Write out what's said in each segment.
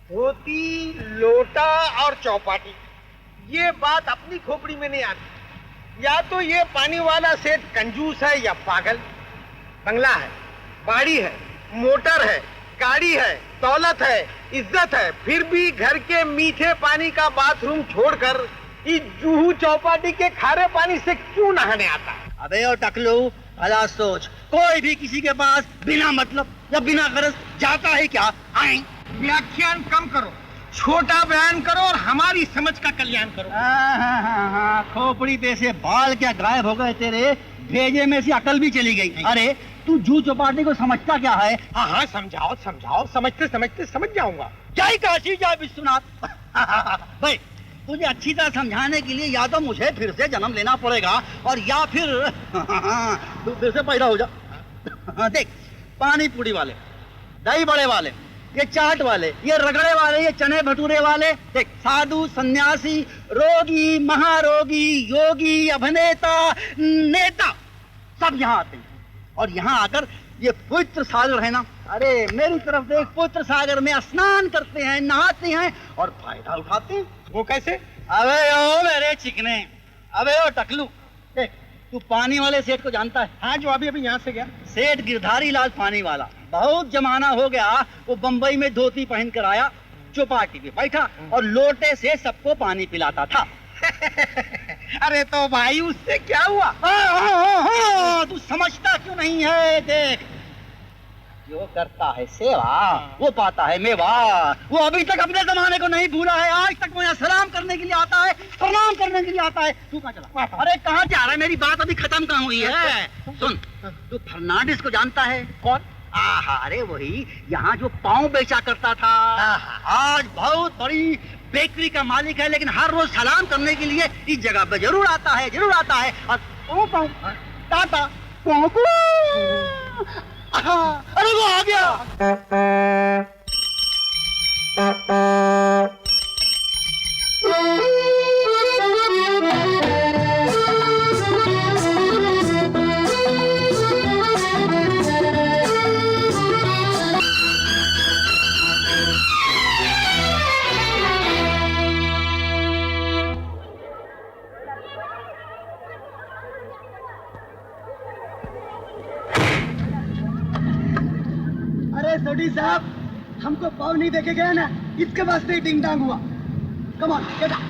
धोती, लोटा और चौपाटी, ये बात अपनी खोपड़ी में नहीं आती। या तो ये पानी वाला सेठ कंजूस है या पागल। बंगला है, बाड़ी है, मोटर है, गाड़ी है, दौलत है, इज्जत है, फिर भी घर के मीठे पानी का बाथरूम छोड़कर इस जूहू चौपाटी के खारे पानी से क्यों नहाने आता है? अबे ओ टकलू, भला सोच, कोई भी किसी के पास बिना मतलब या बिना गरज जाता है क्या? आए व्याख्यान कम करो, छोटा बयान करो और हमारी समझ का कल्याण करो। खोपड़ी पे से बाल क्या गायब हो गए तेरे, भेजे में से अकल भी चली गई। अरे तू जू चौपाटी को समझता क्या है? हाँ हाँ, समझाओ समझाओ, समझते समझते समझ जाऊंगा। जय काशी जय विश्वनाथ। भाई तुझे अच्छी तरह समझाने के लिए या तो मुझे फिर से जन्म लेना पड़ेगा और या फिर तू फिर से पैदा हो जा। देख, पानी पूरी वाले, दही बड़े वाले, ये चाट वाले, ये रगड़े वाले, ये चने भटूरे वाले, देख साधु, सन्यासी, रोगी, महारोगी, योगी, अभिनेता, नेता, सब यहाँ आते हैं। और यहाँ आकर ये पवित्र सागर है ना, अरे मेरी तरफ देख, पवित्र सागर में स्नान करते हैं, नहाते हैं और फायदा उठाते हैं। वो कैसे? अबे ओ मेरे चिकने, अबे ओ टकलू, देख तू पानी वाले सेठ को जानता है? हाँ, जो अभी अभी यहाँ से गया। सेठ गिरधारी लाल पानी वाला, बहुत जमाना हो गया वो बंबई में धोती पहन कर आया, चौपाटी पे बैठा और लोटे से सबको पानी पिलाता था। अरे तो भाई उससे क्या हुआ? तू समझता क्यों नहीं है? देख, जो करता है सेवा वो पाता है मेवा। वो अभी तक अपने जमाने को नहीं भूला है, आज तक वो यहाँ सलाम करने के लिए आता है, प्रणाम करने के लिए आता है। तू कहाँ चला? अरे कहाँ जा रहा है? मेरी बात अभी खत्म कहाँ हुई है? सुन, तू फर्नांडिस को जानता है? कौन? अरे वही, यहाँ जो पाँव बेचा करता था, आज बहुत बड़ी बेकरी का मालिक है, लेकिन हर रोज सलाम करने के लिए इस जगह पे जरूर आता है, जरूर आता है। और पाँव टाटा अरे वो आ गया। सोडी साहब, हमको पाव नहीं देके गया ना, इसके वास्ते डिंग डांग हुआ। Come on, get out.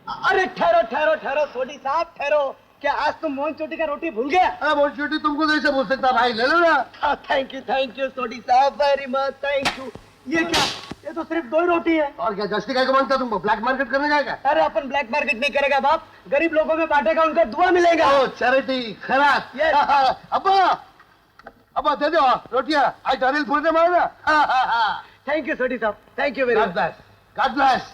अरे ठहरो ठहरो ठहरो सोडी साहब, ठहरो। क्या आज तुम मोहन चोटी का रोटी भूल गया? अरे मोहन चोटी तुमको कैसे बोल सकता भाई, ले लो ना। थैंक यू सोडी साहब, वेरी मच थैंक यू। ये क्या, ये तो सिर्फ 2 ही रोटी है। और क्या जस्ती का मांगता तुमको? ब्लैक मार्केट करने जाएगा? अरे अपन ब्लैक मार्केट नहीं करेगा बाप, गरीब लोगों में बांटेगा, उनका दुआ मिलेगा। ओ चैरिटी, खैरात। अब्बा अब्बा दे दो रोटियां, आज दानिल पूरे मारना। थैंक यू सोडी साहब, thank you very much. God bless.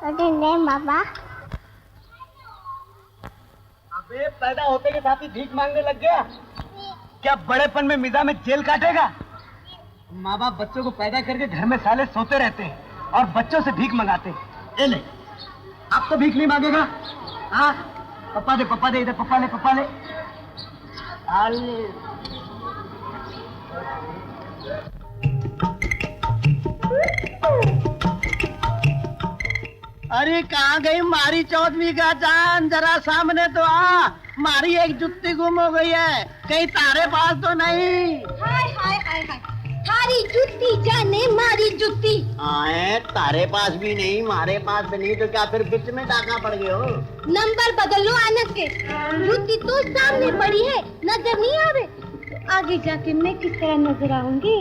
बाबा, अबे पैदा होते के साथ ही भीख मांगने लग गया? क्या बड़ेपन में मिजा में जेल काटेगा? माँ बाप बच्चों को पैदा करके घर में साले सोते रहते हैं और बच्चों से भीख मंगाते हैं। ये ले, अब तो भीख नहीं मांगेगा। हाँ, पप्पा दे इधर, पप्पा ले। अरे कहाँ गई मारी चौधरी का जान? जरा सामने तो आ, मारी एक जुत्ती गुम हो गई है, कहीं तारे पास तो नहीं? हाय हाय हाय हाय, थारी जुत्ती जाने मारी जुत्ती। आए, तारे पास भी नहीं, मारे पास भी नहीं, तो क्या फिर बीच में डाका पड़ गए हो? नंबर बदल लो आनत के, जुत्ती तो सामने पड़ी है, नजर नहीं आ रही। आगे जाके मैं किस तरह नजर आऊंगी?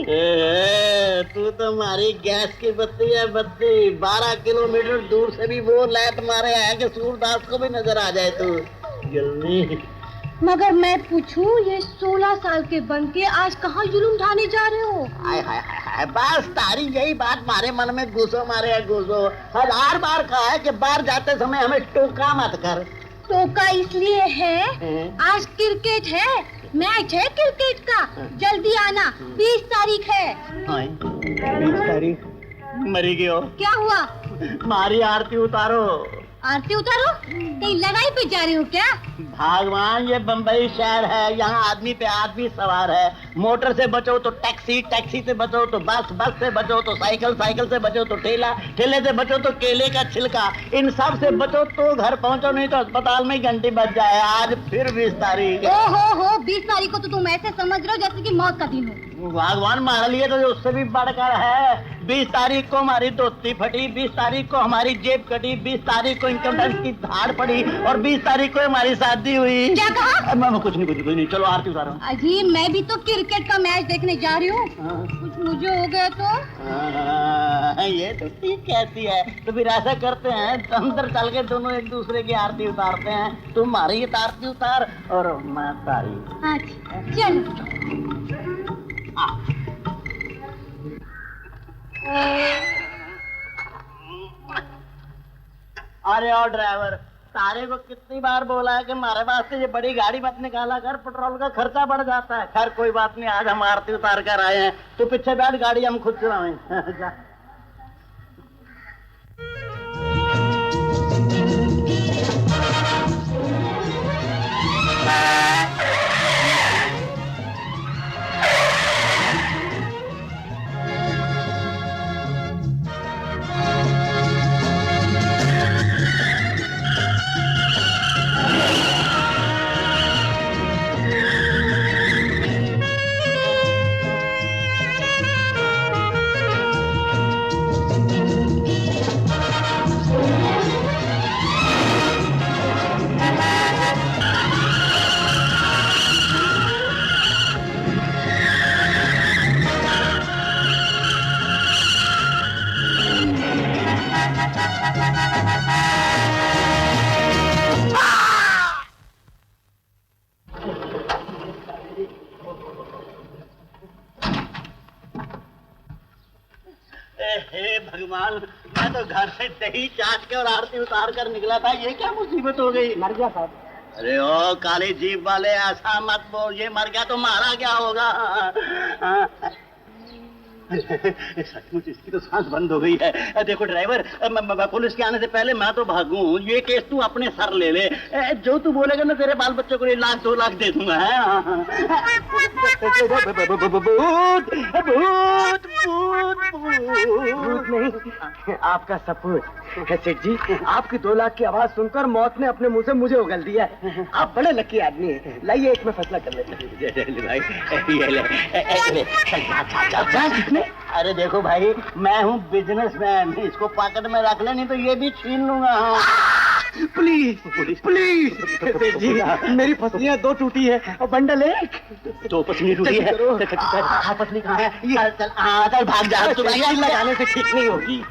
तू तो हमारी गैस की बत्ती है, बत्ती। 12 किलोमीटर दूर से भी वो लाइट मारे है कि सूरदास को भी नजर आ जाए तू। जल्दी। मगर मैं पूछूं, ये 16 साल के बन के आज कहाँ जुलूम ढाने जा रहे हो? हाय हाय हाय, बस तारी यही बात मारे मन में घुसो, मारे है घुसो। 1000 बार कहा है कि बाहर जाते समय हमें टोका मत कर। टोका इसलिए है, आज क्रिकेट है, मैच है क्रिकेट का, जल्दी आना, 20 तारीख है। 20 तारीख? मरी गई हो? क्या हुआ? मारी आरती उतारो। आरती उतारो, कहीं लड़ाई पे जा रही हो क्या? भगवान, ये बम्बई शहर है, यहाँ आदमी पे आदमी सवार है। मोटर से बचो तो टैक्सी, टैक्सी से बचो तो बस, बस से बचो तो साइकिल, साइकिल से बचो तो ठेला, ठेले से बचो तो केले का छिलका। इन सब से बचो तो घर पहुँचो, नहीं तो अस्पताल में घंटी बज जाए। आज फिर 20 तारीख है। हो 20 तारीख को तो तुम ऐसे समझ रहे हो जैसे कि मौत का दिन हो। भगवान, हमारे लिए तो उससे भी बढ़कर है। 20 तारीख को हमारी दोस्ती फटी, 20 तारीख को हमारी जेब कटी, 20 तारीख को इनकम टैक्स की धाड़ पड़ी और 20 तारीख को हमारी शादी हुई। क्या कहा? मैं कुछ नहीं, चलो आरती उतारो। अजी, मैं भी तो क्रिकेट का मैच देखने जा रही हूँ। कुछ मुझे हो गया तो? ये तो ठीक कहती है। तो फिर ऐसा करते हैं, अंदर चल के दोनों एक दूसरे की आरती उतारते हैं। तुम हमारी ये आरती उतार और मैं तारी। अच्छा चलो। अरे और ड्राइवर, तारे को कितनी बार बोला है कि हमारे वास्ते ये बड़ी गाड़ी मत निकाला कर, पेट्रोल का खर्चा बढ़ जाता है। खैर कोई बात नहीं, आज हम आरती उतार कर आए हैं, तो पीछे बैठ, गाड़ी हम खुद चलाएं। हे भगवान, मैं तो घर से दही चाट के और आरती उतार कर निकला था, ये क्या मुसीबत हो गई? मर गया साहब। अरे ओ काली जीभ वाले, ऐसा मत बोल, ये मर गया तो मारा क्या होगा? सचमुच इसकी तो सांस बंद हो गई है। देखो ड्राइवर, पुलिस के आने से पहले मैं तो भागूं, ये केस तू अपने सर ले ले। जो तू बोलेगा ना, तेरे बाल बच्चों को 1 लाख 2 लाख दे दूंगा। भूत नहीं, आपका सपूत। सेठ जी, आपकी 2 लाख की आवाज सुनकर मौत ने अपने मुंह से मुझे उगल दिया। आप बड़े लकी आदमी हैं। लाइए एक में फैसला कर लेते हैं। अरे देखो भाई, मैं हूँ बिजनेसमैन, इसको पॉकेट में रख ले, नहीं तो ये भी छीन लूंगा। प्लीज प्लीज सेठ जी, मेरी फसलियाँ 2 टूटी है और बंडल 1। 2 पसली टूटी है। फसली कहाँ है? चल भाग जा, तू लगाने से ठीक नहीं होगी।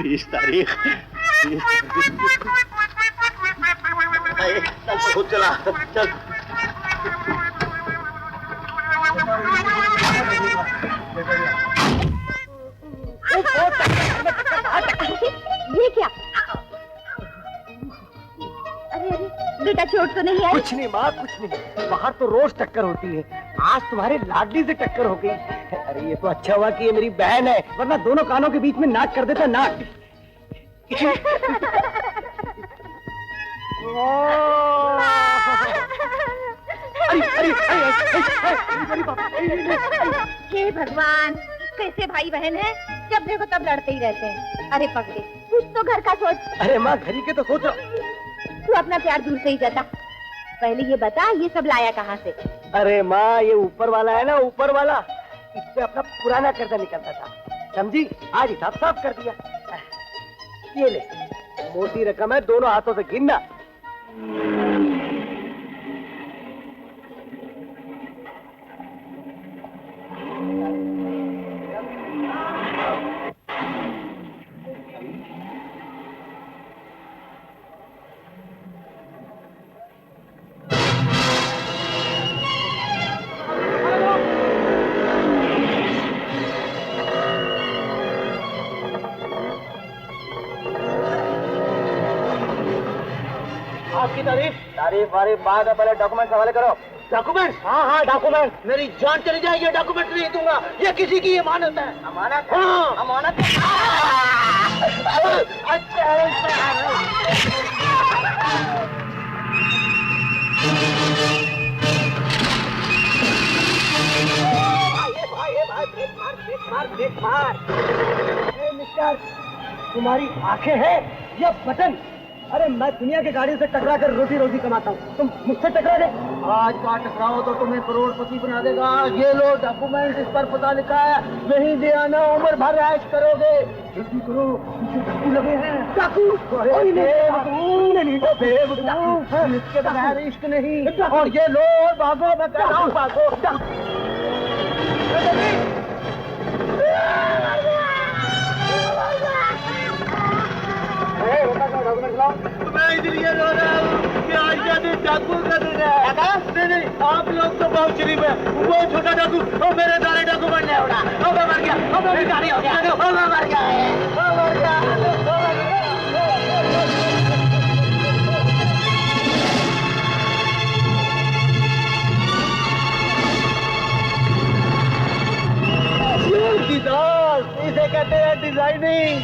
20 तारीख। चल खुद चला, चल। ये क्या? अरे अरे बेटा, चोट तो नहीं आई? कुछ नहीं माँ, कुछ नहीं। बाहर तो रोज टक्कर होती है, आज तुम्हारे लाडली से टक्कर हो गई। अरे ये तो अच्छा हुआ कि ये मेरी बहन है, वरना दोनों कानों के बीच में नाक कर देता, नाक। हे भगवान, कैसे भाई बहन है, जब देखो तब लड़ते ही रहते हैं। अरे पगले, कुछ तो घर का सोच। अरे माँ, घर ही के तो सोचो। तू अपना प्यार दूर से ही जाता। पहले ये बता, ये सब लाया कहाँ से? अरे माँ, ये ऊपर वाला है ना, ऊपर वाला, इससे अपना पुराना कर्जा निकलता था, समझी? आज हिसाब साफ कर दिया। ये ले, मोटी रकम है, दोनों हाथों से गिनना। तारीफ वारीफ बाद है, पहले डॉक्यूमेंट हवाले करो। डॉक्यूमेंट? हाँ हाँ डॉक्यूमेंट। मेरी जान चली जाएगी, डॉक्यूमेंट नहीं दूंगा। ये किसी की अमानत है। अमानत? हाँ अमानत। मिस्टर, तुम्हारी आंखें हैं या बटन? अरे मैं दुनिया के गाड़ियों से टकरा कर रोटी रोटी कमाता हूँ, तुम मुझसे टकरा दे? आज का टकराओ तो तुम्हें करोड़पति बना देगा। ये लो डॉक्यूमेंट, इस पर पता लिखा है, नहीं दे आना, उम्र भर ऐश करोगे। जल्दी करो, पीछे डाकू लगे हैं। डाकू? इसके बगैर इश्क नहीं। और ये लो, भागो, मैं कह रहा हूँ भागो। मैं इसलिए रो रहा हूँ कि आज का दिन डाकू का दिन है। नहीं, आप लोग तो बहुत शरीफ है। वो छोटा डाकू और मेरे सारे डाकू बनने वाला। अब मैं मर गया, अब मैं भिखारी हो गया, अब मैं मर गया, मर गया। इसे कहते हैं डिजाइनिंग।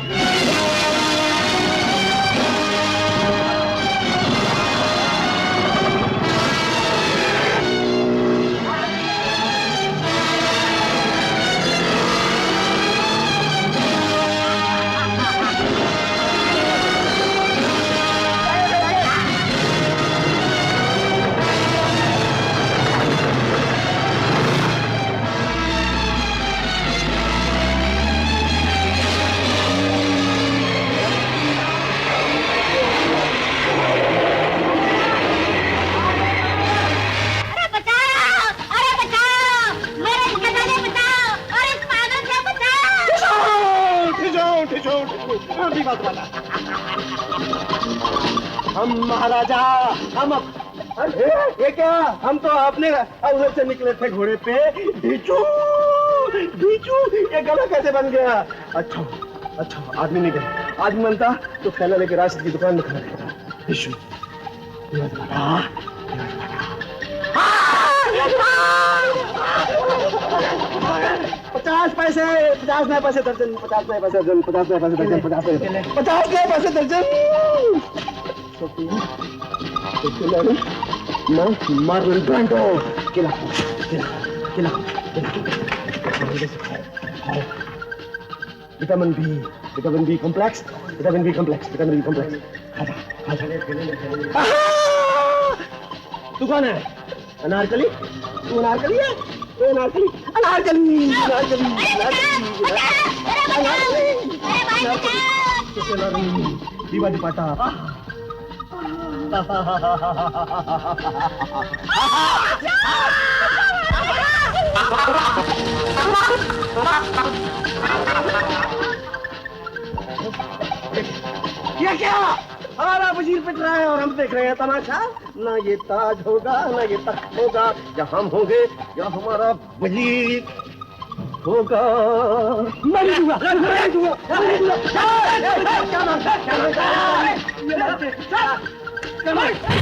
हम महाराजा, हम ये क्या, हम तो अपने अवसर से निकले थे घोड़े पे। बीचू, बीचू, ये गला कैसे बन गया? अच्छा, अच्छा, आदमी नहीं गया। आदमी बनता तो थैला लेके राशन की दुकान में खड़ा रहता। बीचू, 50 पैसे, 50 नए पैसे दर्जन, 50 नए पैसे दर्जन, 50 नए पैसे दर्जन, 50 नए पैसे दर्जन। मार्बल ब्रांडो किला किला किला vitamin B complex, vitamin B complex, vitamin B complex. तू कौन है? अनारकली? तू अनारकली है? अनारकली, अनारकली, अनारकली, अनारकली, दीवा दुपट्टा। ये क्या? हमारा वजीर पिट रहा है और हम देख रहे हैं तमाशा। ना ये ताज होगा, ना ये तख्त होगा, या हम होंगे या हमारा वजीर होगा। मर दूंगा, मर दूंगा, मर दूंगा। क्या मांगता है? क्या मांगता है?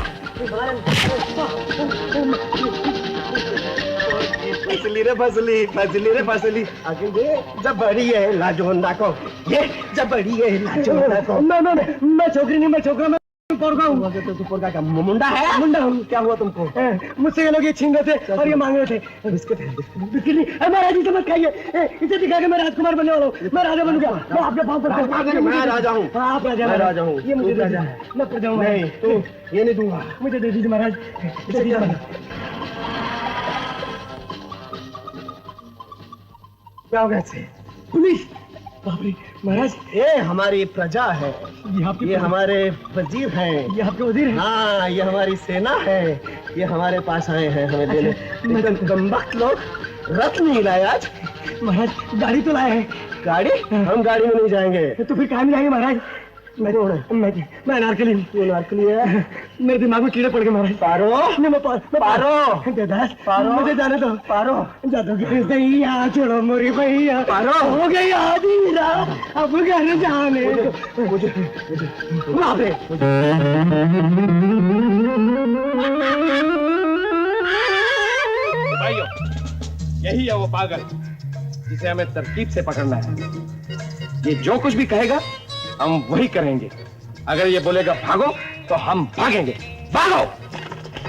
फसली रे फसली, फसली रे फसली। आगे ये जब बड़ी है लाजोंदा को, ये जब बड़ी है लाजोंदा को। मैं छोकरी नहीं, मैं छोकरा, मैं पोरगा हूँ। तू पोरगा का मुंडा है? मुंडा हूँ। क्या हुआ तुमको? मुझसे ये लोग ये छीन रहे थे और ये मांग रहे थे बिस्किट है। बिस्किट नहीं, महाराज जी मत खाइए। इसे दिखा के मैं राजकुमार बनने वाला हूँ। मैं राजा बन गया। मैं आपके पाँव पर। मैं राजा हूँ। आप राजा? मैं राजा हूँ। ये मुझे राजा है। मैं प्रजा हूँ। नहीं, तू ये नहीं दूंगा। मुझे दे दीजिए महाराज, दे दीजिए महाराज। क्या हो गया इससे? पुलिस? महाराज ये हमारी प्रजा है, ये हमारे वजीर हैं। ये आपके वजीर हैं? हाँ, ये हमारी सेना है। ये हमारे पास आए हैं हमें देने। कमबख्त लोग रथ नहीं लाए आज। महाराज गाड़ी तो लाए हैं। गाड़ी? हम गाड़ी में नहीं जाएंगे। तो फिर कहाँ में जाएंगे महाराज? मैं अनारकली हूँ। तू अनारकली है? मेरे दिमाग में कीड़े पड़ गए महाराज। पारो? मैं पारो। देदास, पारो मुझे जाने दो। पारो जादूगर भैया, छोड़ो मोरी भैया। पारो हो गई आधी रात, अब घर जाने मुझे वहाँ पे। भाइयों, यही है वो पागल जिसे हमें तरकीब से पकड़ना है। ये जो कुछ भी कहेगा हम वही करेंगे। अगर ये बोलेगा भागो तो हम भागेंगे। भागो।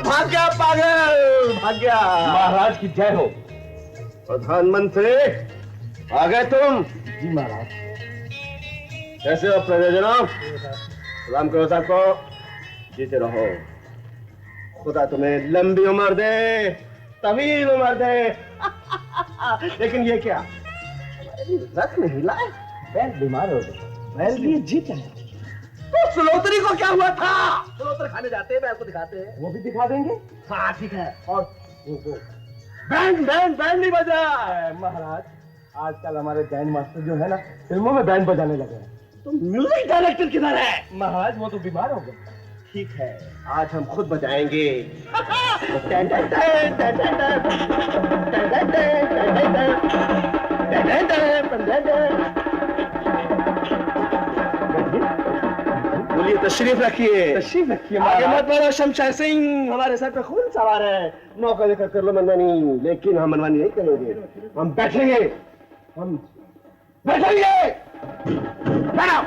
भाग गया पागल, भाग गया। महाराज की जय हो। प्रधानमंत्री आ गए तुम? जी महाराज। कैसे हो प्रयोजनों? सलाम करो सबको, जीते रहो। खुदा तुम्हें लंबी उम्र दे, तवील उम्र दे। लेकिन ये क्या, रथ नहीं लाए? बैल बीमार हो गए, बैल भी जीत है। तो सुलोतरी को क्या हुआ था? सुलोतर खाने जाते हैं, बैल को दिखाते हैं। वो भी दिखा देंगे। हाँ ठीक है। और बैंड बैंड बैंड नहीं बजा महाराज, आजकल हमारे बैंड मास्टर जो है ना, फिल्मों में बैंड बजाने लगे हैं। तो म्यूजिक डायरेक्टर किधर है? महाराज वो तो बीमार हो गए। ठीक है, आज हम खुद बजाएंगे। बोलिए, तशरीफ रखिए। तशरीफ रखिए। आगे मत बढ़ो शमशेर सिंह, हमारे सर पे खून सवार है। मौका देकर कर लो मनमानी, लेकिन हम मनमानी नहीं करेंगे। हम बैठेंगे, हम बैठेंगे। बैठो।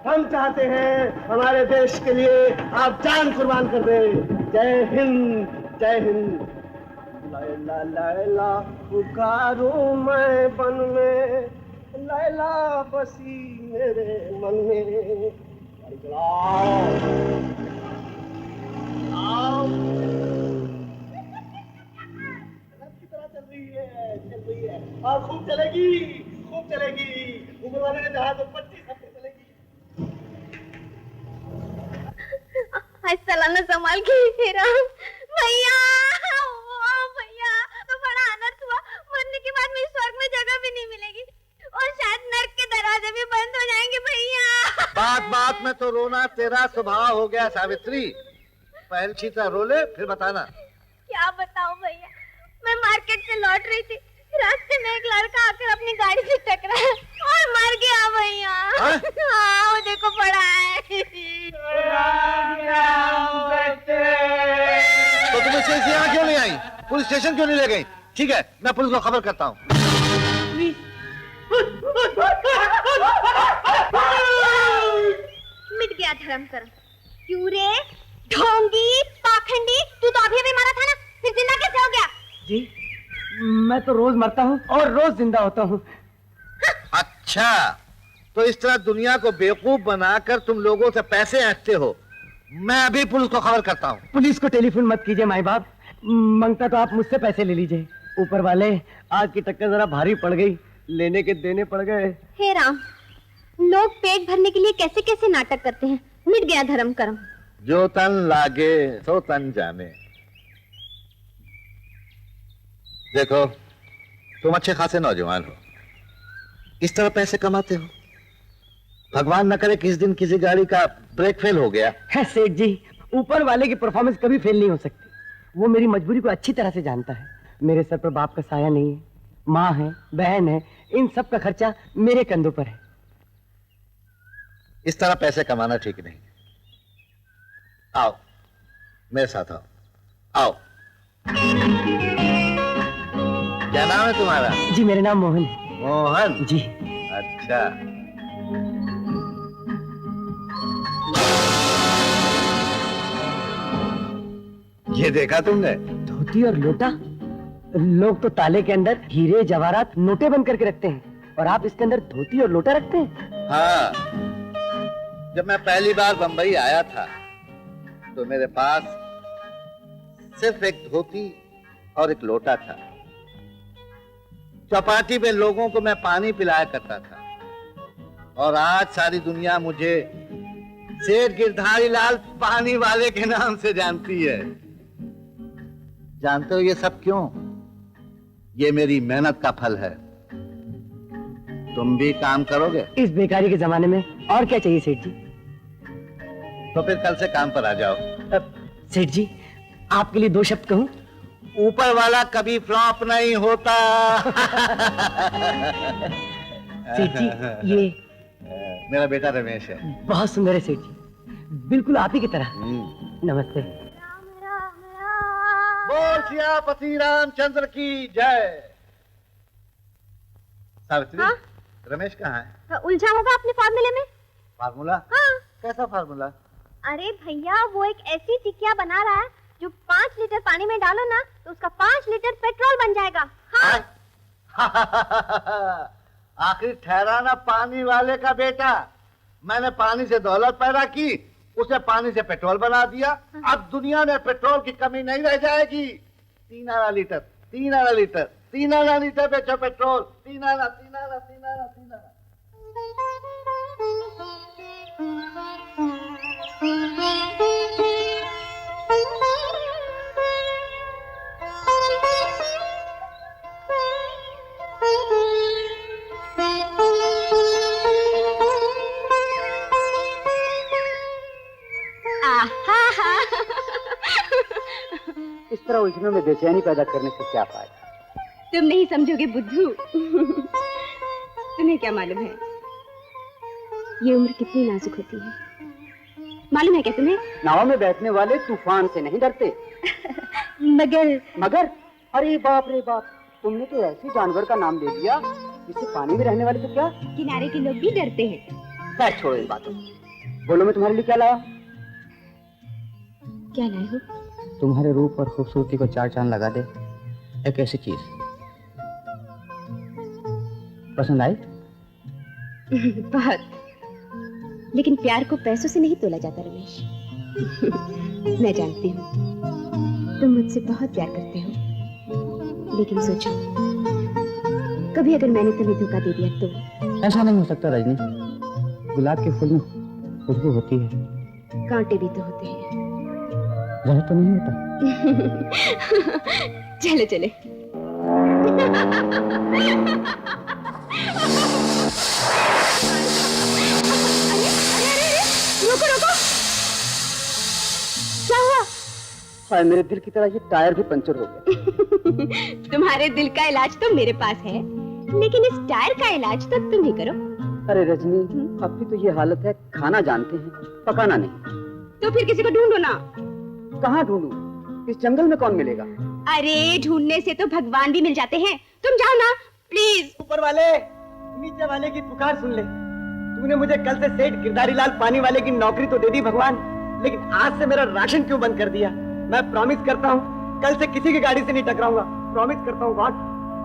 हम चाहते हैं हमारे देश के लिए आप जान कुर्बान कर दें। जय हिंद, जय हिंद। लैला लैला पुकारूं मैं बन में, लैला बसी मेरे मन में। चल रही है और खूब चलेगी, खूब चलेगी। उम्र वाले ने कहा तो 25 हफ्ते चलेगी। सलाना संभाल के भैया, भैया तो बड़ा अनर्थ हुआ। मरने के बाद मेरी स्वर्ग में जगह भी नहीं मिलेगी और शायद नर्क के दरवाजे भी बंद हो जाएंगे भैया। बात बात में तो रोना तेरा स्वभाव हो गया सावित्री। पहले चीता रो ले, फिर बताना। क्या बताऊं भैया, मैं मार्केट से लौट रही थी, रास्ते में एक लड़का आकर अपनी गाड़ी से टकराया और मर गया भैया। हाँ, वो देखो पड़ा है। तो तुम इसे यहाँ क्यों नहीं आई? पुलिस स्टेशन क्यों नहीं ले गई? ठीक है, मैं पुलिस को खबर करता हूँ। मिट गया धर्म कर्म। क्यों रे ढोंगी पाखंडी, तू तो अभी मारा था ना, फिर जिंदा कैसे हो गया? जी, मैं तो रोज मरता हूँ और रोज जिंदा होता हूँ। अच्छा, तो इस तरह दुनिया को बेवकूफ बनाकर तुम लोगों से पैसे ऐंठते हो। मैं अभी पुलिस को खबर करता हूँ। पुलिस को टेलीफोन मत कीजिए माई बाप, मांगता तो आप मुझसे पैसे ले लीजिए। ऊपर वाले, आज की टक्कर जरा भारी पड़ गई, लेने के देने पड़ गए। हे राम, लोग पेट भरने के लिए कैसे कैसे नाटक करते हैं। मिट गया धर्म कर्म। जो तन लागे सो तन जाने। देखो, तुम अच्छे खासे नौजवान हो, इस तरह पैसे कमाते हो। भगवान न करे किस दिन किसी गाड़ी का ब्रेक फेल हो गया। है सेठ जी, ऊपर वाले की परफॉर्मेंस कभी फेल नहीं हो सकती। वो मेरी मजबूरी को अच्छी तरह से जानता है। मेरे सर पर बाप का साया नहीं है, माँ है, बहन है, इन सब का खर्चा मेरे कंधों पर है। इस तरह पैसे कमाना ठीक नहीं। आओ मेरे साथ आओ। आओ। क्या नाम है तुम्हारा? जी मेरा नाम मोहन है। मोहन जी। अच्छा, ये देखा तुमने? धोती और लोटा। लोग तो ताले के अंदर हीरे जवाहरात नोटे बंद करके रखते हैं, और आप इसके अंदर धोती और लोटा रखते हैं? हाँ, जब मैं पहली बार बंबई आया था तो मेरे पास सिर्फ एक धोती और एक लोटा था। चौपाटी पे लोगों को मैं पानी पिलाया करता था, और आज सारी दुनिया मुझे सेठ गिरधारी लाल पानी वाले के नाम से जानती है। जानते हो ये सब क्यों? ये मेरी मेहनत का फल है। तुम भी काम करोगे? इस बेकारी के जमाने में और क्या चाहिए सेठ जी? तो फिर कल से काम पर आ जाओ। सेठ जी, आपके लिए 2 शब्द कहूं? ऊपर वाला कभी फ्लॉप नहीं होता। सेठ जी, ये मेरा बेटा रमेश है। बहुत सुंदर है सेठ जी, बिल्कुल आप ही की तरह। नमस्ते। बोल सियापति रामचंद्र की जय। सावित्री, हाँ? रमेश कहाँ है? उलझा होगा अपने फार्मूले में। फार्मूला? हाँ। कैसा फार्मूला? अरे भैया, वो एक ऐसी टिकिया बना रहा है जो 5 लीटर पानी में डालो ना तो उसका 5 लीटर पेट्रोल बन जाएगा। हाँ। आखिर ठहरा ना पानी वाले का बेटा। मैंने पानी से दौलत पैदा की, उसे पानी से पेट्रोल बना दिया। अब दुनिया में पेट्रोल की कमी नहीं रह जाएगी। 3 आना लीटर, 3 आना लीटर, 3 आना लीटर बेचो पेट्रोल। 3 आना, 3 आना, 3 आना, 3 आना। इस तरह उलझनों में बेचैनी पैदा करने से क्या फायदा? तुम नहीं समझोगे बुद्धू। तुम्हें क्या मालूम है ये उम्र कितनी नाजुक होती है? मालूम है क्या तुम्हें? नाव में बैठने वाले तूफान से नहीं डरते। मगर अरे बाप रे बाप, तुमने तो ऐसे जानवर का नाम ले दिया जिससे पानी में रहने वाले तो क्या किनारे के लोग भी डरते हैं। खैर छोड़ो इन बातों। बोलो, मैं तुम्हारे लिए क्या लाया? क्या लाए हो? तुम्हारे रूप और खूबसूरती को 4 चांद लगा दे एक ऐसी चीज। पसंद आई? बहुत। लेकिन प्यार को पैसों से नहीं तोला जाता रमेश। मैं जानती हूँ तुम मुझसे बहुत प्यार करते हो, लेकिन सोचो कभी अगर मैंने तुम्हें धोखा दे दिया तो? ऐसा नहीं हो सकता रजनी। गुलाब के फूल में खुशबू होती है, कांटे भी तो होते हैं। जहर तो नहीं होता। चले चले। रुको रुको, क्या हुआ? और मेरे दिल की तरह ये टायर भी पंचर हो गया। तुम्हारे दिल का इलाज तो मेरे पास है, लेकिन इस टायर का इलाज तो तुम ही करो। अरे रजनी, अब भी तो ये हालत है, खाना जानते हैं, पकाना नहीं। तो फिर किसी को ढूंढो ना। कहाँ ढूंढूं? इस जंगल में कौन मिलेगा? अरे ढूंढने से तो भगवान भी मिल जाते हैं। तुम जाओ ना प्लीज। ऊपर वाले, नीचे वाले की पुकार सुन ले। तूने मुझे कल से सेठ गिरधारी लाल पानी वाले की नौकरी तो दे दी भगवान, लेकिन आज से मेरा राशन क्यों बंद कर दिया? मैं प्रॉमिस करता हूँ कल से किसी की गाड़ी से नहीं टकराऊंगा। प्रॉमिस करता हूँ गॉड,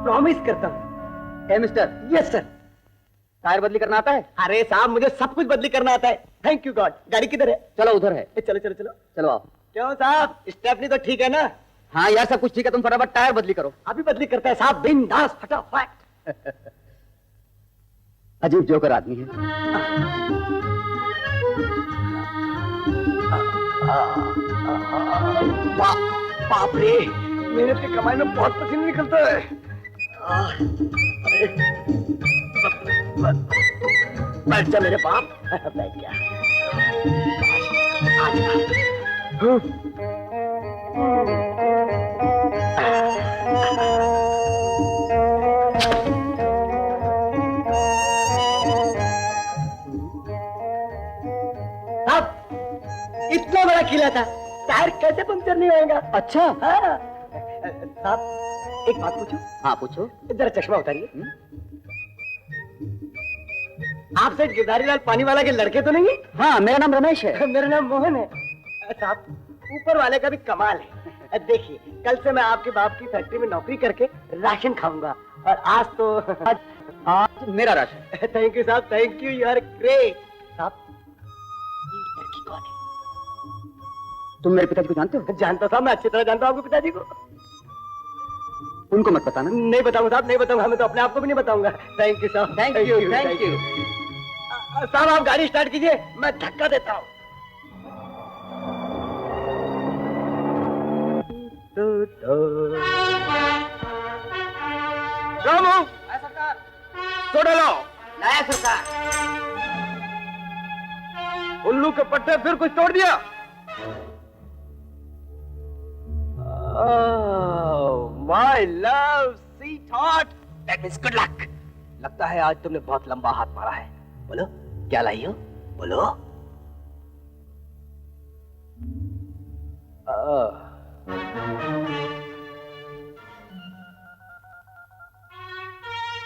प्रॉमिस करता हूँ। हे मिस्टर। Yes sir. टायर बदली करना आता है? अरे साहब, मुझे सब कुछ बदली करना आता है। Thank you God. गाड़ी किधर है? चलो उधर है। चलो चलो चलो चलो आओ। क्यों साहब, स्टेपनी तो ठीक है ना? हाँ यार, सब कुछ ठीक है, तुम फटाफट टायर बदली करो। अभी बदली करता है साहब, बिंदास फटाफट। अजीब जोकर आदमी है। बाप रे, मेहनत की कमाई में बहुत पसीना निकलता है। बैठ जा मेरे बाप, बैठ जा। इतना बड़ा किला था, टायर कैसे पंक्चर नहीं होएगा? अच्छा हाँ। साहब एक बात पूछूं? हाँ पूछो। जरा चश्मा उतारिए। आप सेठ गिरधारी लाल पानी वाला के लड़के तो नहीं है? हाँ, मेरा नाम रमेश है। मेरा नाम मोहन है। साहब, ऊपर वाले का भी कमाल है। देखिए, कल से मैं आपके बाप की फैक्ट्री में नौकरी करके राशन खाऊंगा, और आज तो आज मेरा राशन। थैंक यू साहब, thank you, you are great. साहब, ये लड़की कौन है? तुम मेरे पिताजी को जानते हो? जानता साहब, मैं अच्छी तरह जानता हूँ आपके पिताजी को। उनको मत बताना। नहीं बताऊंगा साहब, नहीं बताऊंगा। मैं तो अपने आप को भी नहीं बताऊंगा। थैंक यू साहब, थैंक यू, थैंक यू। साहब आप गाड़ी स्टार्ट कीजिए, मैं धक्का देता हूँ। रामू, सरकार। छोड़ो लो। लाया सरकार। उल्लू के पट्टे फिर कुछ तोड़ दिया? My love sweetheart, that means good luck. लगता है आज तुमने बहुत लंबा हाथ मारा है। बोलो क्या लाई हो? बोलो।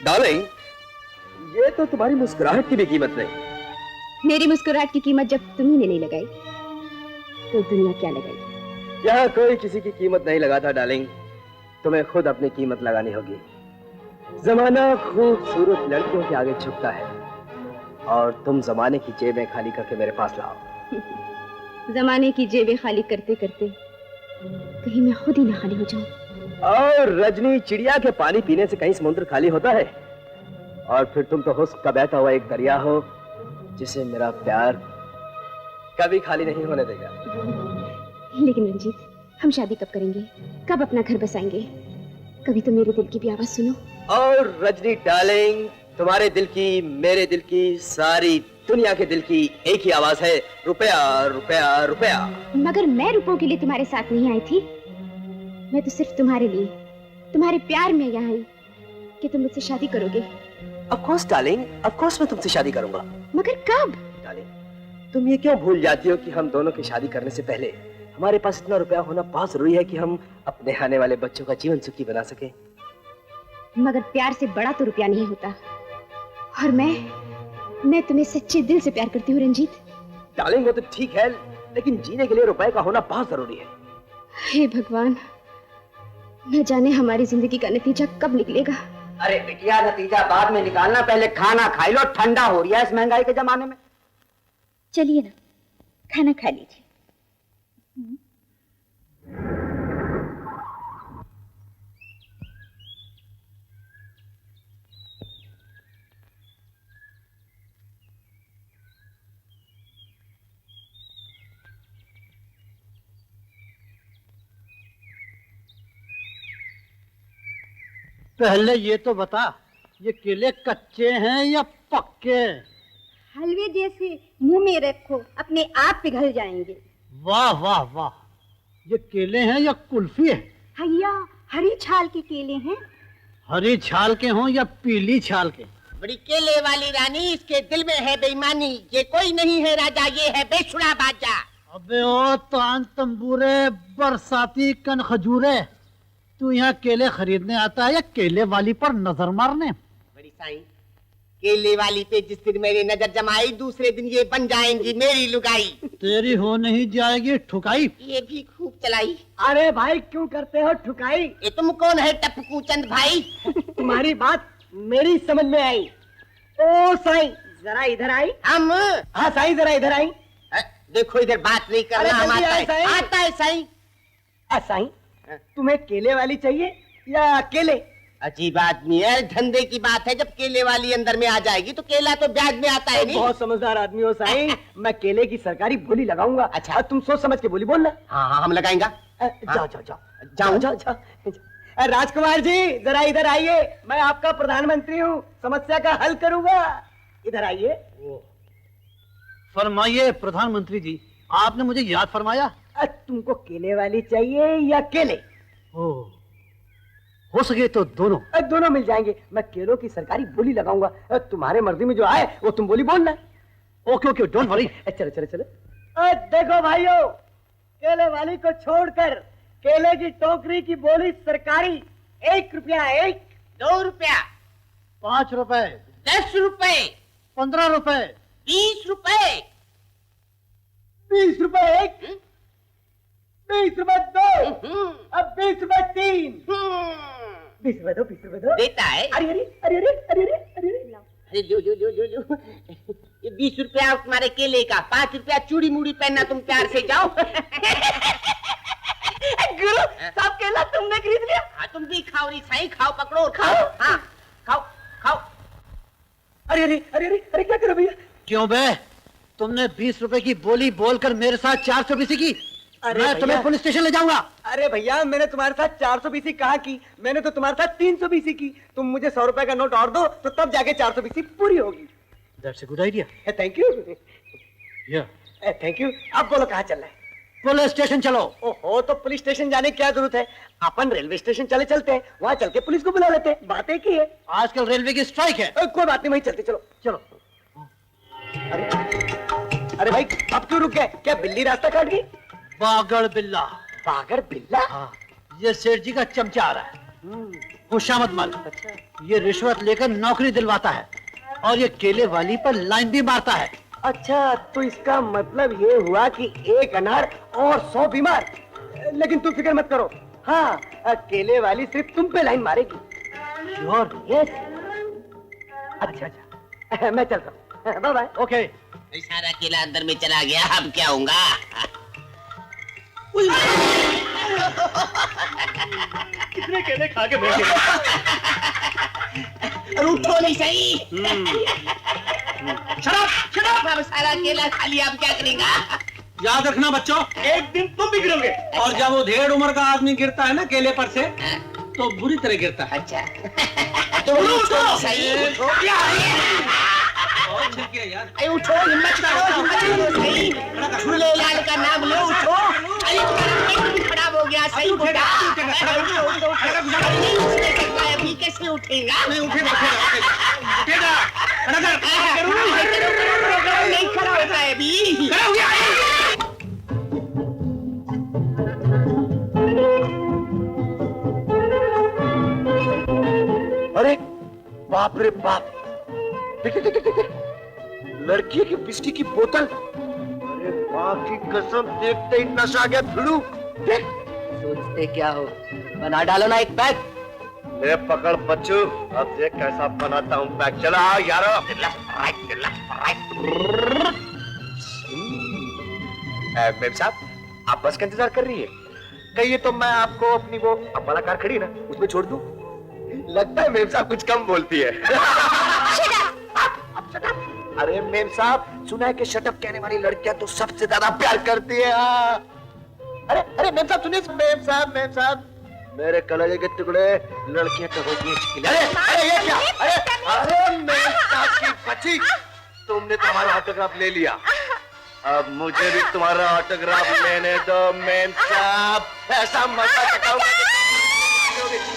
डार्लिंग, ये तो तुम्हारी मुस्कुराहट की भी कीमत नहीं। मेरी मुस्कुराहट की कीमत जब तुम्ही ने नहीं लगाई तो दुनिया क्या लगाई? यहाँ कोई किसी की कीमत नहीं लगाता डार्लिंग, तुम्हें खुद अपनी कीमत लगानी होगी। जमाना खूबसूरत लड़कियों के आगे झुकता है और तुम जमाने की जेबें खाली करके मेरे पास लाओ। जमाने की जेबें खाली करते करते कहीं मैं खुद ही ना खाली हो जाऊं। और रजनी, चिड़िया के पानी पीने से कहीं समुद्र खाली होता है? और फिर तुम तो हुस्न का बहता हुआ एक दरिया हो जिसे मेरा प्यार कभी खाली नहीं होने देगा। लेकिन रंजीत, हम शादी कब करेंगे? कब अपना घर बसाएंगे? कभी तो मेरे दिल की भी आवाज सुनो। और रजनी डार्लिंग, तुम्हारे दिल की, मेरे दिल की, सारी दुनिया के दिल की एक ही आवाज है, रुपया रुपया रुपया। मगर मैं रुपयों के लिए तुम्हारे साथ नहीं आई थी। मैं तो सिर्फ तुम्हारे लिए, तुम्हारे प्यार में यहाँ आई कि तुम मुझसे शादी करोगे। Of course darling, of course मैं तुमसे शादी करूंगा। मगर कब? डार्लिंग, तुम ये क्यों भूल जाती हो कि हम दोनों की शादी करने से पहले हमारे पास इतना रुपया होना बहुत जरूरी है कि हम अपने आने वाले बच्चों का जीवन सुखी बना सके। मगर प्यार से बड़ा तो रुपया नहीं होता। और मैं तुम्हें सच्चे दिल से प्यार करती हूँ रंजीत। डार्लिंग, वो तो ठीक है, लेकिन जीने के लिए रुपए का होना बहुत जरूरी है। हे भगवान, न जाने हमारी जिंदगी का नतीजा कब निकलेगा। अरे बिटिया, नतीजा बाद में निकालना, पहले खाना खाई लो, ठंडा हो रही है इस महंगाई के जमाने में। चलिए ना, खाना खा लीजिए। पहले ये तो बता, ये केले कच्चे हैं या पक्के? हलवे जैसे मुंह में रखो, अपने आप पिघल जाएंगे। वाह वाह वाह, ये केले हैं या कुल्फी है? भैया, हरी छाल के केले हैं। हरी छाल के हों या पीली छाल के? बड़ी केले वाली रानी, इसके दिल में है बेईमानी। ये कोई नहीं है राजा, ये है बेसुरा बाजा। अबे ओ तान तंबूरे, बरसाती कन खजूरे, तू यहाँ केले खरीदने आता है या केले वाली पर नजर मारने? बड़ी साईं, केले वाली पे जिस दिन मेरी नजर जमाई, दूसरे दिन ये बन जाएंगी मेरी लुगाई। तेरी हो नहीं जाएगी ठुकाई। ये भी खूब चलाई। अरे भाई, क्यों करते हो ठुकाई? ये तुम कौन है टपकू चंद भाई? तुम्हारी बात मेरी समझ में आई। ओ साईं, जरा इधर आई। हम? हाँ साईं, जरा इधर आई। देखो इधर बात नहीं अरे करना, हम जल्दी आता आए, है, साईं। आता है साईं। साईं, तुम्हें केले वाली चाहिए या केले? अजीब आदमी है, धंधे की बात है। जब केले वाली अंदर में आ जाएगी तो केला तो ब्याज में आता है नहीं। बहुत समझदार आदमी हो साईं। मैं केले की सरकारी बोली लगाऊंगा। अच्छा। और तुम सोच समझ के बोली बोलना। हाँ हाँ, हम लगाएंगा। जाओ जाओ जाओ जाऊं? जाओ जाओ। राजकुमार जी, जरा इधर आइए। मैं आपका प्रधानमंत्री हूँ, समस्या का हल करूंगा। इधर आइए। फरमाइए प्रधानमंत्री जी, आपने मुझे याद फरमाया। तुमको केले वाली चाहिए या केले? हो सके तो दोनों। दोनों मिल जाएंगे। मैं केलों की सरकारी बोली लगाऊंगा। तुम्हारे मर्जी में जो आए वो तुम बोली बोलना। Okay okay, don't worry. चलो चलो चलो। देखो भाइयों, केले वाली को छोड़कर केले की टोकरी की बोली सरकारी 1 रुपया एक। 2 रुपया, 5 रुपए, 10 रुपए, 15 रुपए, 20 रुपए, 20 रुपए एक, 20 रुपए दो, अब 20 रुपए 3। 20 रुपए दो, 20 रुपए दो। देता है। अरे अरे अरे अरे अरे अरे अरे अरे। अरे जो ये 20 रुपया तुम्हारे केले का, 5 रुपया चूड़ी मूड़ी पहनना, तुम प्यार से जाओ। गुरु साहब, केला तुमने खरीद लिया? हाँ, तुम भी खाओ री साईं, खाओ, पकड़ो और खाओ। हाँ, खाओ खाओ। अरे अरे अरे अरे अरे, क्या करो भैया? क्यों बे, तुमने 20 रुपए की बोली बोलकर मेरे साथ 420 की। अरे मैं भैया, तुम्हें पुलिस स्टेशन ले जाऊंगा। अरे भैया, मैंने तुम्हारे साथ 420 कहा की, मैंने तो तुम्हारे साथ 320 की। तुम मुझे 100 रुपए का नोट और दो तो तब जाके 420 पूरी होगी। That's a good idea. Thank you. या थैंक यू। अब बोलो, कहाँ चलना है? पुलिस स्टेशन चलो। ओहो, तो पुलिस स्टेशन जाने की क्या जरूरत है? अपन रेलवे स्टेशन चले चलते हैं, वहाँ चल के पुलिस को बुला लेते हैं। बातें की है। आजकल रेलवे की स्ट्राइक है। कोई बात नहीं, वहीं चलते। चलो चलो। अरे भाई, अब क्यों रुक गए? क्या बिल्ली रास्ता काट गई? बागड़ बिल्ला। बागर बिल्ला? हाँ, ये सेठ जी का चमचा आ रहा है, खुशामद मल। ये रिश्वत लेकर नौकरी दिलवाता है और ये केले वाली पर लाइन भी मारता है। अच्छा, तो इसका मतलब ये हुआ कि एक अनार और 100 बीमार। लेकिन तुम फिक्र मत करो, हाँ, केले वाली सिर्फ तुम पे लाइन मारेगी। श्योर? यस। अच्छा, मैं चलता हूँ, बाय बाय। ओके। सारा केला अंदर में चला गया, अब क्या होगा? कितने केले खा के बैठे? उठो नहीं सही। शराब अब सारा केला खा लिया, अब क्या करेगा? याद रखना बच्चों, एक दिन तुम भी गिरोगे। और जब वो 1.5 उम्र का आदमी गिरता है ना केले पर से, तो बुरी तरह गिरता है। अच्छा तो उठो सही। यार, अरे उठो, हिम्मत करो सही। झूलेलाल का नाम लो, उठो। अरे तुम्हारा पेट भी खराब हो गया, सही उठेगा। अभी कैसे उठेगा? नहीं उठेगा, उठेगा। नहीं खड़ा होता है अभी। अरे बाप रे बाप, देख देख देख देख, लड़की की विस्की की बोतल। अरे माँ की कसम, देखते ही नशा गया भिड़ू। देख, सोचते क्या हो, बना डालो ना एक पैक। ले पकड़ बच्चू, अब देख कैसा बनाता हूँ पैक। चला यारो। मेम साहब, आप बस का इंतजार कर रही है? कहिए तो मैं आपको अपनी वो अम्बाला कार खड़ी है ना, उसमें छोड़ दूं। लगता है मेम साहब कुछ कम बोलती है। अरे मेम साहब, सुना है कि शटअप कहने वाली लड़कियां तो सबसे ज्यादा प्यार करती है। अरे अरे मेम साहब सुनिए, मेम साहब, मेरे कलेजे के टुकड़े, लड़कियां तो होती हैं चिकनी। अरे अरे ये क्या? अरे मेम साहब की बच्ची, तुमने तो हमारा ऑटोग्राफ ले लिया, अब मुझे भी तुम्हारा ऑटोग्राफ लेने दो मेम साहब। ऐसा मजा चखाऊंगा कि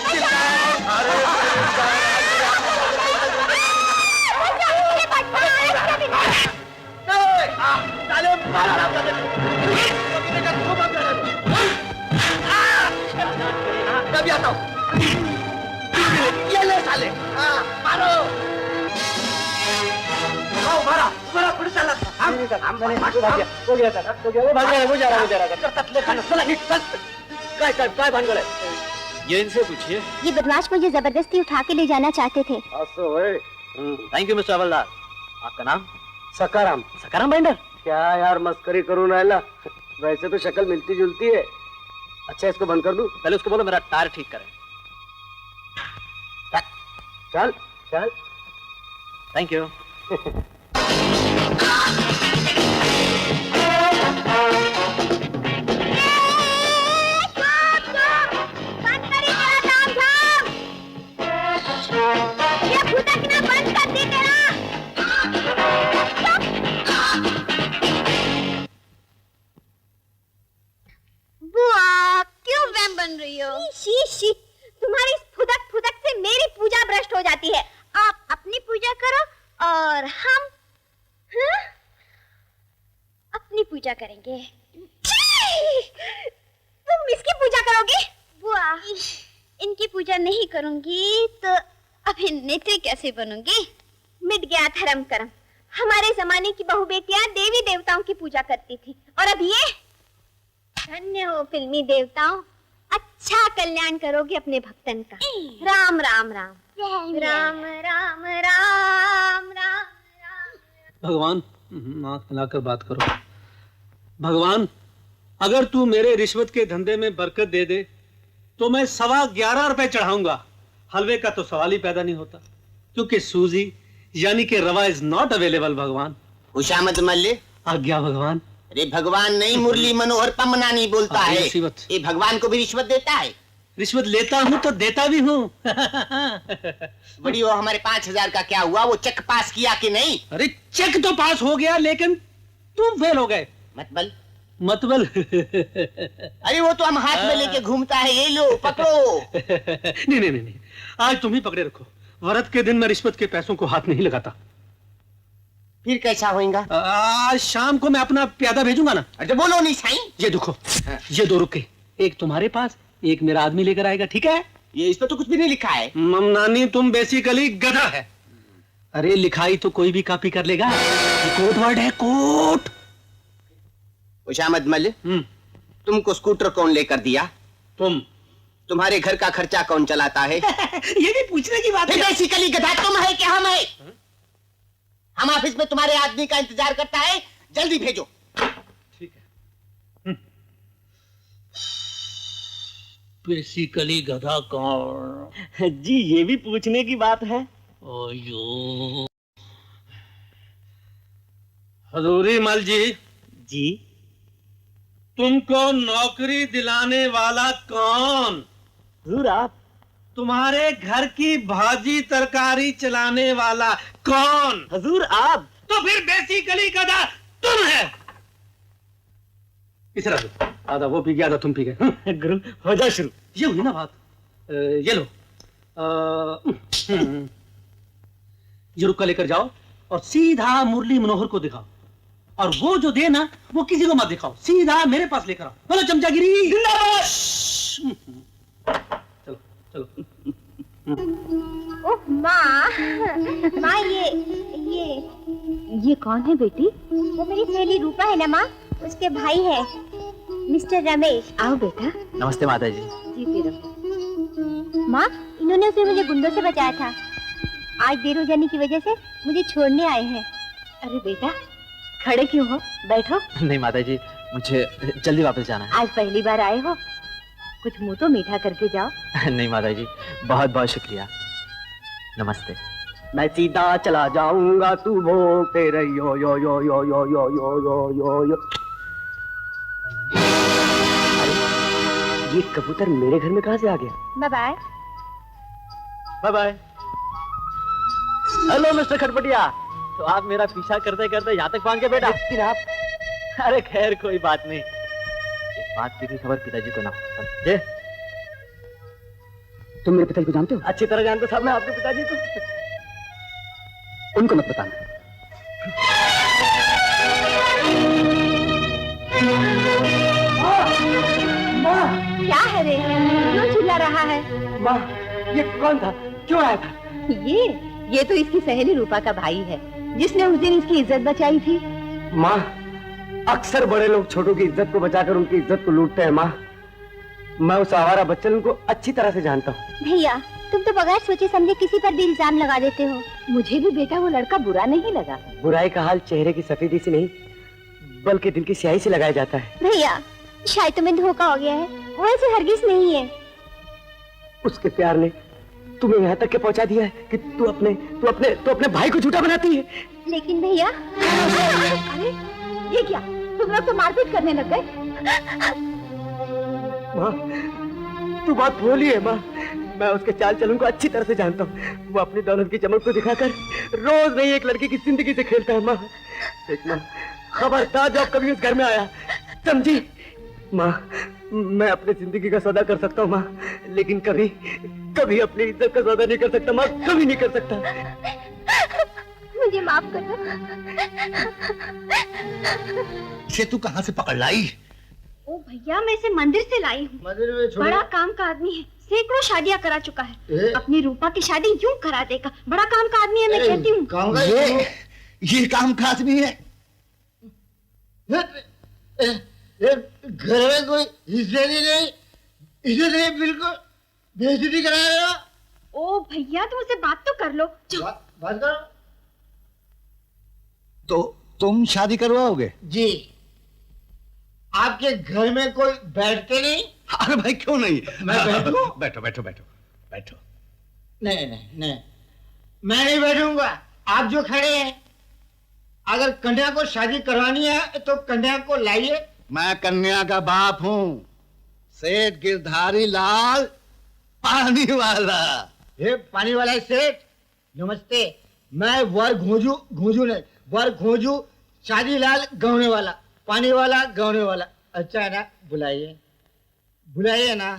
कभी आता हूँ। ये ले साले, मारो। मारा पुलिस वाला। हो गया सर, वो भाग रहा है, वो जा रहा है। भानगड़ है? ये इनसे पूछिए। ये बदमाश मुझे जबरदस्ती उठा के ले जाना चाहते थे। थैंक यू मिस्टर हवलदार। आपका नाम? सकाराम। सकाराम बाइंडर। क्या यार मस्करी करूँ नायला, वैसे तो शक्ल मिलती जुलती है। अच्छा, इसको बंद कर दूं? पहले उसको बोलो मेरा टायर ठीक करें। चल चल। Thank you. बुआ, क्यों वैम बन रही हो? शी, तुम्हारी इस फुदक से मेरी पूजा भ्रष्ट हो जाती है। आप अपनी पूजा करो और हम अपनी पूजा करेंगे। तुम इसकी पूजा करोगी? बुआ, इनकी पूजा नहीं करूंगी तो अभिनेत्री कैसे बनूंगी? मिट गया धर्म कर्म। हमारे जमाने की बहू बेटियां देवी देवताओं की पूजा करती थी, और अब ये। धन्य हो फिल्मी देवताओं, अच्छा कल्याण करोगे अपने भक्तन का। राम राम राम राम राम राम राम। भगवान, आंख मिलाकर बात करो। भगवान, अगर तू मेरे रिश्वत के धंधे में बरकत दे दे तो मैं 11.25 रुपए चढ़ाऊंगा। हलवे का तो सवाल ही पैदा नहीं होता, क्योंकि सूजी यानी कि रवा इज नॉट अवेलेबल। भगवान खुशामद मल्ले। आज्ञा भगवान। अरे भगवान नहीं, मुरली मनोहर पमना नहीं बोलता है। ये भगवान को भी रिश्वत देता है? रिश्वत लेता हूँ तो देता भी हूँ। बड़ी वो हमारे 5,000 का क्या हुआ? वो चेक पास किया कि नहीं? अरे चेक तो पास हो गया, लेकिन तुम फेल हो गए। मतबल अरे वो तो हम हाथ में लेके घूमता है, ये लो पकड़ो। नहीं, आज तुम ही पकड़े रखो। व्रत के दिन मैं रिश्वत के पैसों को हाथ नहीं लगाता। फिर कैसा होगा? आज शाम को मैं अपना प्यादा भेजूंगा ना। अच्छा बोलो नहीं साईं। ये देखो, ये 2 रुपए, एक तुम्हारे पास, एक मेरा आदमी लेकर आएगा, ठीक है? ये इस पर तो कुछ भी नहीं लिखा है। ममनानी, तुम बेसिकली गधा है। अरे लिखाई तो कोई भी कॉपी कर लेगा, ये कोड वर्ड है, कोड। खुशामद मल, तुमको स्कूटर कौन लेकर दिया? तुम। तुम्हारे घर का खर्चा कौन चलाता है? ये भी पूछने की बात है। बेसिकली गधा तुम है कि हम है? हम ऑफिस में तुम्हारे आदमी का इंतजार करता है, जल्दी भेजो। ठीक है। बेसिकली गधा कौन? जी ये भी पूछने की बात है। ओयो हजूरी मल जी, तुमको नौकरी दिलाने वाला कौन? हुजूर आप। तुम्हारे घर की भाजी तरकारी चलाने वाला कौन? हुजूर आप। तो फिर बेसिकली गधा तुम है। इस तरह आधा वो पी गया, आधा तुम पी गए। गुरु हो जा शुरू। ये हुई ना बात। ये लो, ये रुक्का लेकर जाओ और सीधा मुरली मनोहर को दिखाओ, और वो जो दे ना वो किसी को मत दिखाओ, सीधा मेरे पास लेकर आओ। बोलो चमचागिरी जिंदाबाद। चलो चलो। ओह माँ, माँ ये कौन है बेटी? वो मेरी सहेली रूपा है ना माँ, उसके भाई है मिस्टर रमेश। आओ बेटा। नमस्ते माता जी। जीती रहो। माँ, इन्होंने उसे मुझे गुंडों से बचाया था, आज देर हो जाने की वजह से मुझे छोड़ने आए हैं। अरे बेटा खड़े क्यों हो, बैठो। नहीं माता जी, मुझे जल्दी वापस जाना है। आज पहली बार आए हो, कुछ मुंह तो मीठा करके जाओ। नहीं माता जी, बहुत बहुत शुक्रिया। नमस्ते। मैं सीधा चला जाऊंगा, तू बोलते रहियो यो यो यो यो यो यो यो यो यो। अरे ये कबूतर मेरे घर में कहाँ से आ गया? Bye bye. Bye bye. Hello mister Khatpatiya, तो आप मेरा पीछा करते करते यहाँ तक पहुँच गए बेटा? लेकिन आप, अरे खैर कोई बात नहीं, इस बात की भी खबर पिताजी को ना समझे। तुम मेरे पिताजी को जानते हो? अच्छी तरह जानते साहब मैं आपके पिताजी को। उनको मत बताना। माँ क्या है रे, क्यों चिल्ला रहा है? माँ ये कौन था, क्यों आया था? ये तो इसकी सहेली रूपा का भाई है, जिसने उस दिन इसकी इज्जत बचाई थी। माँ अक्सर बड़े लोग छोटों की इज्जत को बचाकर उनकी इज्जत को लूटते हैं। माँ मैं उस आवारा बच्चन को अच्छी तरह से जानता हूँ। भैया तुम तो बगैर सोचे समझे किसी पर भी इल्जाम लगा देते हो। मुझे भी बेटा वो लड़का बुरा नहीं लगा। बुराई का हाल चेहरे की सफेदी से नहीं बल्कि दिल की स्याही से लगाया जाता है। भैया शायद तुम्हें धोखा हो गया है, वो ऐसे हरगिज नहीं है। उसके प्यार ने तुम्हें यहाँ तक के पहुँचा दिया है कि तू अपने भाई को झूठा बनाती है। लेकिन भैया अरे ये क्या, तुम लोग तो मारपीट करने लग गए। माँ तू बात भूली है। माँ मैं उसके चाल चलन को अच्छी तरह से जानता हूँ। वो अपनी दौलत की चमक को दिखाकर रोज नई एक लड़की की जिंदगी से खेलता है। माँ देख माँ, खबरदार जब कभी उस घर में आया, समझी? माँ मैं अपनी जिंदगी का सौदा कर सकता हूँ माँ, लेकिन कभी कभी अपनी इज्जत का सौदा नहीं कर सकता माँ, कभी नहीं कर सकता। मुझे माफ कर दो। इसे तू कहाँ से पकड़ लाई? ओ भैया मैं इसे मंदिर से लाई हूँ। मंदिर में छोड़। बड़ा काम का आदमी है, सैकड़ों शादियां करा चुका है। अपनी रूपा की शादी यूं करा देगा, बड़ा काम का आदमी है मैं कहती हूँ। ये काम का आदमी है? घर में कोई हिस्से नहीं, इसे नहीं बिल्कुल बेइज्जती करा रहे हो। ओ भैया तुम उससे बात तो कर लो। बात करो। तो तुम शादी करवाओगे? जी। आपके घर में कोई बैठते नहीं? अरे भाई क्यों नहीं, मैं बैठूं? बैठो बैठो बैठो बैठो। नहीं नहीं नहीं, मैं नहीं बैठूंगा। आप जो खड़े हैं, अगर कन्या को शादी करवानी है तो कन्या को लाइए। मैं कन्या का बाप हूँ, सेठ गिरधारी लाल पानी वाला। ये पानी वाला है सेठ? नमस्ते, मैं वर घोंजू नहीं, वर घोंजू शादी लाल गौने वाला, पानी वाला गौने वाला। अच्छा है ना, बुलाइए बुलाइए ना।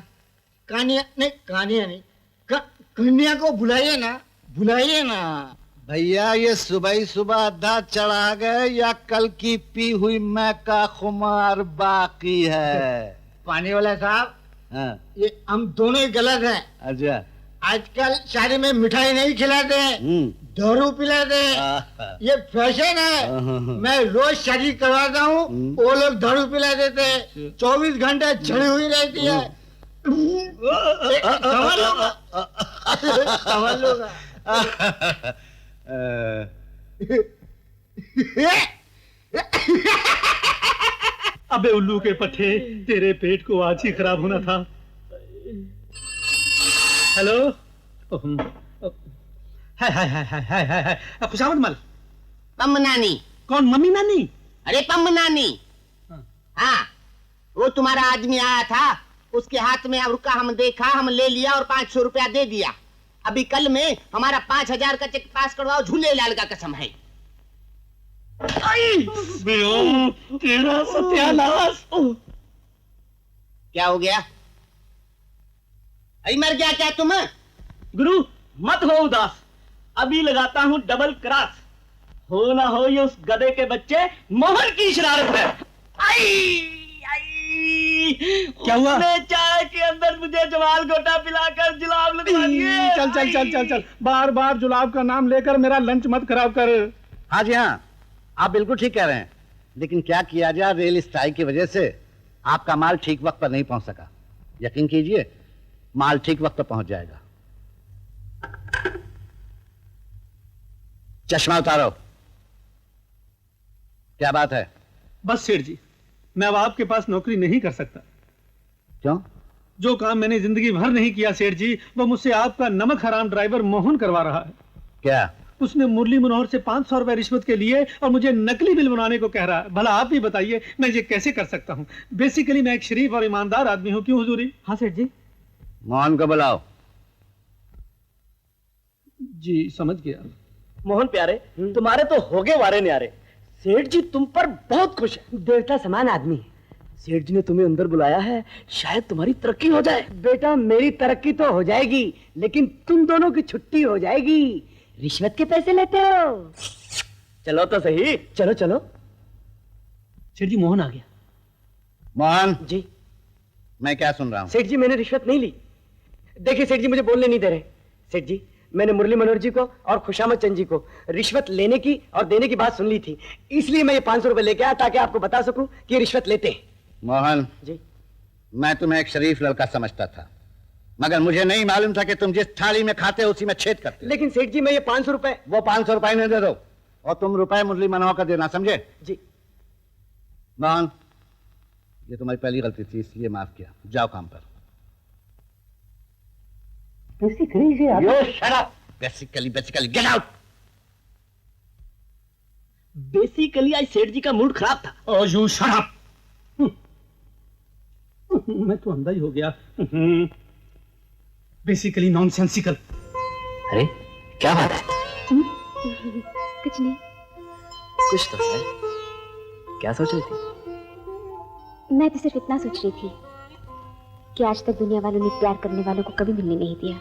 कानिया नहीं, कानिया नहीं, कन्या को बुलाइए ना, बुलाइए ना। भैया ये सुबह ही सुबह आधा चढ़ा गए या कल की पी हुई मैं का खुमार बाकी है? पानी वाला साहब, हाँ। ये हम दोनों ही गलत हैं। अच्छा, आजकल शादी में मिठाई नहीं खिलाते हैं, दारू पिलाते हैं। ये फैशन है। मैं रोज शादी करवाता हूँ, वो लोग दारू पिला देते हैं। 24 घंटे छड़ी हुई रहती है। समझ लो अबे उल्लू के पट्टे, तेरे पेट को आज ही खराब होना था। हेलो, हाय हाय हाय हाय हाय हाय हाय, खुशामद मल। पम नानी। कौन, मम्मी नानी? अरे पम नानी। हाँ, वो तुम्हारा आदमी आया था, उसके हाथ में अब रुका, हम देखा, हम ले लिया और 500 रुपया दे दिया। अभी कल में हमारा 5000 का चेक पास करवाओ, झूले लाल का कसम है। तेरा सत्यानाश। क्या हो गया? अरे मर गया क्या तुम? गुरु मत हो उदास, अभी लगाता हूँ डबल क्रॉस। हो ना हो ये उस गधे के बच्चे मोहन की शरारत है। आई आई, क्या हुआ? उसने चाय के अंदर मुझे जवाल गोटा पिलाकर जुलाब लगवा दिए। चल चल चल चल चल, बार बार जुलाब का नाम लेकर मेरा लंच मत खराब कर। हाँ जी हाँ, आप बिल्कुल ठीक कह रहे हैं, लेकिन क्या किया जाए, रेल स्ट्राइक की वजह से आपका माल ठीक वक्त पर नहीं पहुंच सका। यकीन कीजिए, माल ठीक वक्त पर पहुंच जाएगा। चश्मा उतारो। क्या बात है? बस सेठ जी, मैं अब आपके पास नौकरी नहीं कर सकता। क्यों? जो काम मैंने जिंदगी भर नहीं किया सेठ जी, वो मुझसे आपका नमक हराम ड्राइवर मोहन करवा रहा है। क्या? उसने मुरली मनोहर से 500 रुपए रिश्वत के लिए और मुझे नकली बिल बनाने को कह रहा है। भला आप ही बताइए, मैं ये कैसे कर सकता हूँ? बेसिकली मैं एक शरीफ और ईमानदार आदमी हूँ। क्यों हुजूरी? हाँ सेठ जी। मोहन को बुलाओ। जी समझ गया। मोहन प्यारे, तुम्हारे तो होगे वारे न्यारे। सेठ जी तुम पर बहुत खुश है। देवता समान आदमी है। सेठ जी ने तुम्हें अंदर बुलाया है, शायद तुम्हारी तरक्की हो जाए। बेटा मेरी तरक्की तो हो जाएगी, लेकिन तुम दोनों की छुट्टी हो जाएगी। रिश्वत के पैसे लेते हो? चलो तो सही, चलो चलो। सेठ जी मोहन आ गया। मोहन जी। मैं क्या सुन रहा हूँ? सेठ जी मैंने रिश्वत नहीं ली। देखिए सेठ जी मुझे बोलने नहीं दे रहे। सेठ जी मैंने मुरली मनोहर जी को और खुशामद चंद जी को रिश्वत लेने की और देने की बात सुन ली थी, इसलिए मैं ये 500 रुपए लेके आया ताकि आपको बता सकूं कि ये रिश्वत लेते हैं। मोहन जी। मैं तुम्हें एक शरीफ लड़का समझता था, मगर मुझे नहीं मालूम था कि तुम जिस थाली में खाते हो उसी में छेद करते हो। लेकिन सेठ जी मैं ये 500 रुपए। वो 500 रुपए नहीं दे दो और तुम रुपए मुरली मनोहर का देना, समझे? जी। मोहन ये तुम्हारी पहली गलती थी, इसलिए माफ किया। जाओ काम पर। Basically get out. बेसिकली आज सेठ जी का मूड खराब था। Oh, you shut up! मैं तो अंधा ही हो गया। Basically nonsensical. अरे क्या बात है? कुछ नहीं। कुछ तो है। क्या सोच रही थी? मैं तो सिर्फ इतना सोच रही थी कि आज तक दुनिया वालों ने प्यार करने वालों को कभी मिलने नहीं दिया।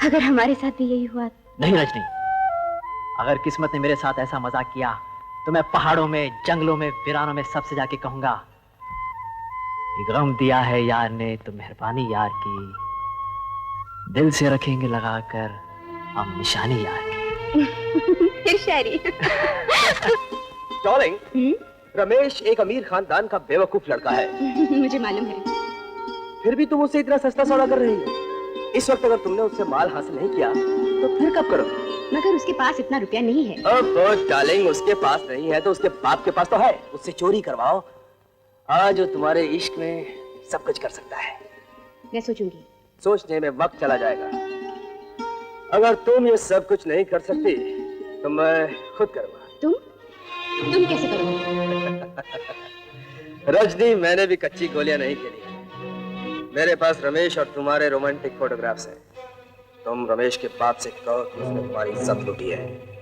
अगर हमारे साथ भी यही हुआ। नहीं रजनी, अगर किस्मत ने मेरे साथ ऐसा मजाक किया तो मैं पहाड़ों में, जंगलों में, वीरानों में सबसे जाके कहूंगा कि गम दिया है यार ने तो मेहरबानी यार की, दिल से रखेंगे लगाकर हम निशानी यार की। शायरी। डार्लिंग, रमेश एक अमीर खानदान का बेवकूफ लड़का है। मुझे मालूम है। फिर भी तुम उससे इतना सस्ता सौदा कर रही हो। इस वक्त अगर तुमने उससे माल हासिल नहीं किया तो फिर कब करोगे? मगर उसके पास इतना रुपया नहीं है। ओह डार्लिंग, उसके पास नहीं है तो उसके बाप के पास तो है। उससे चोरी करवाओ, आज वो तुम्हारे इश्क में सब कुछ कर सकता है। मैं सोचूंगी। सोचने में वक्त चला जाएगा। अगर तुम ये सब कुछ नहीं कर सकती तो मैं खुद करूंगा। तुम कैसे करोगे? रजनी, मैंने भी कच्ची गोलियां नहीं खेली। मेरे पास रमेश और तुम्हारे रोमांटिक फोटोग्राफ्स हैं। तुम रमेश के बाप से कहो कि उसने तुम्हारी इज्जत लूटी है।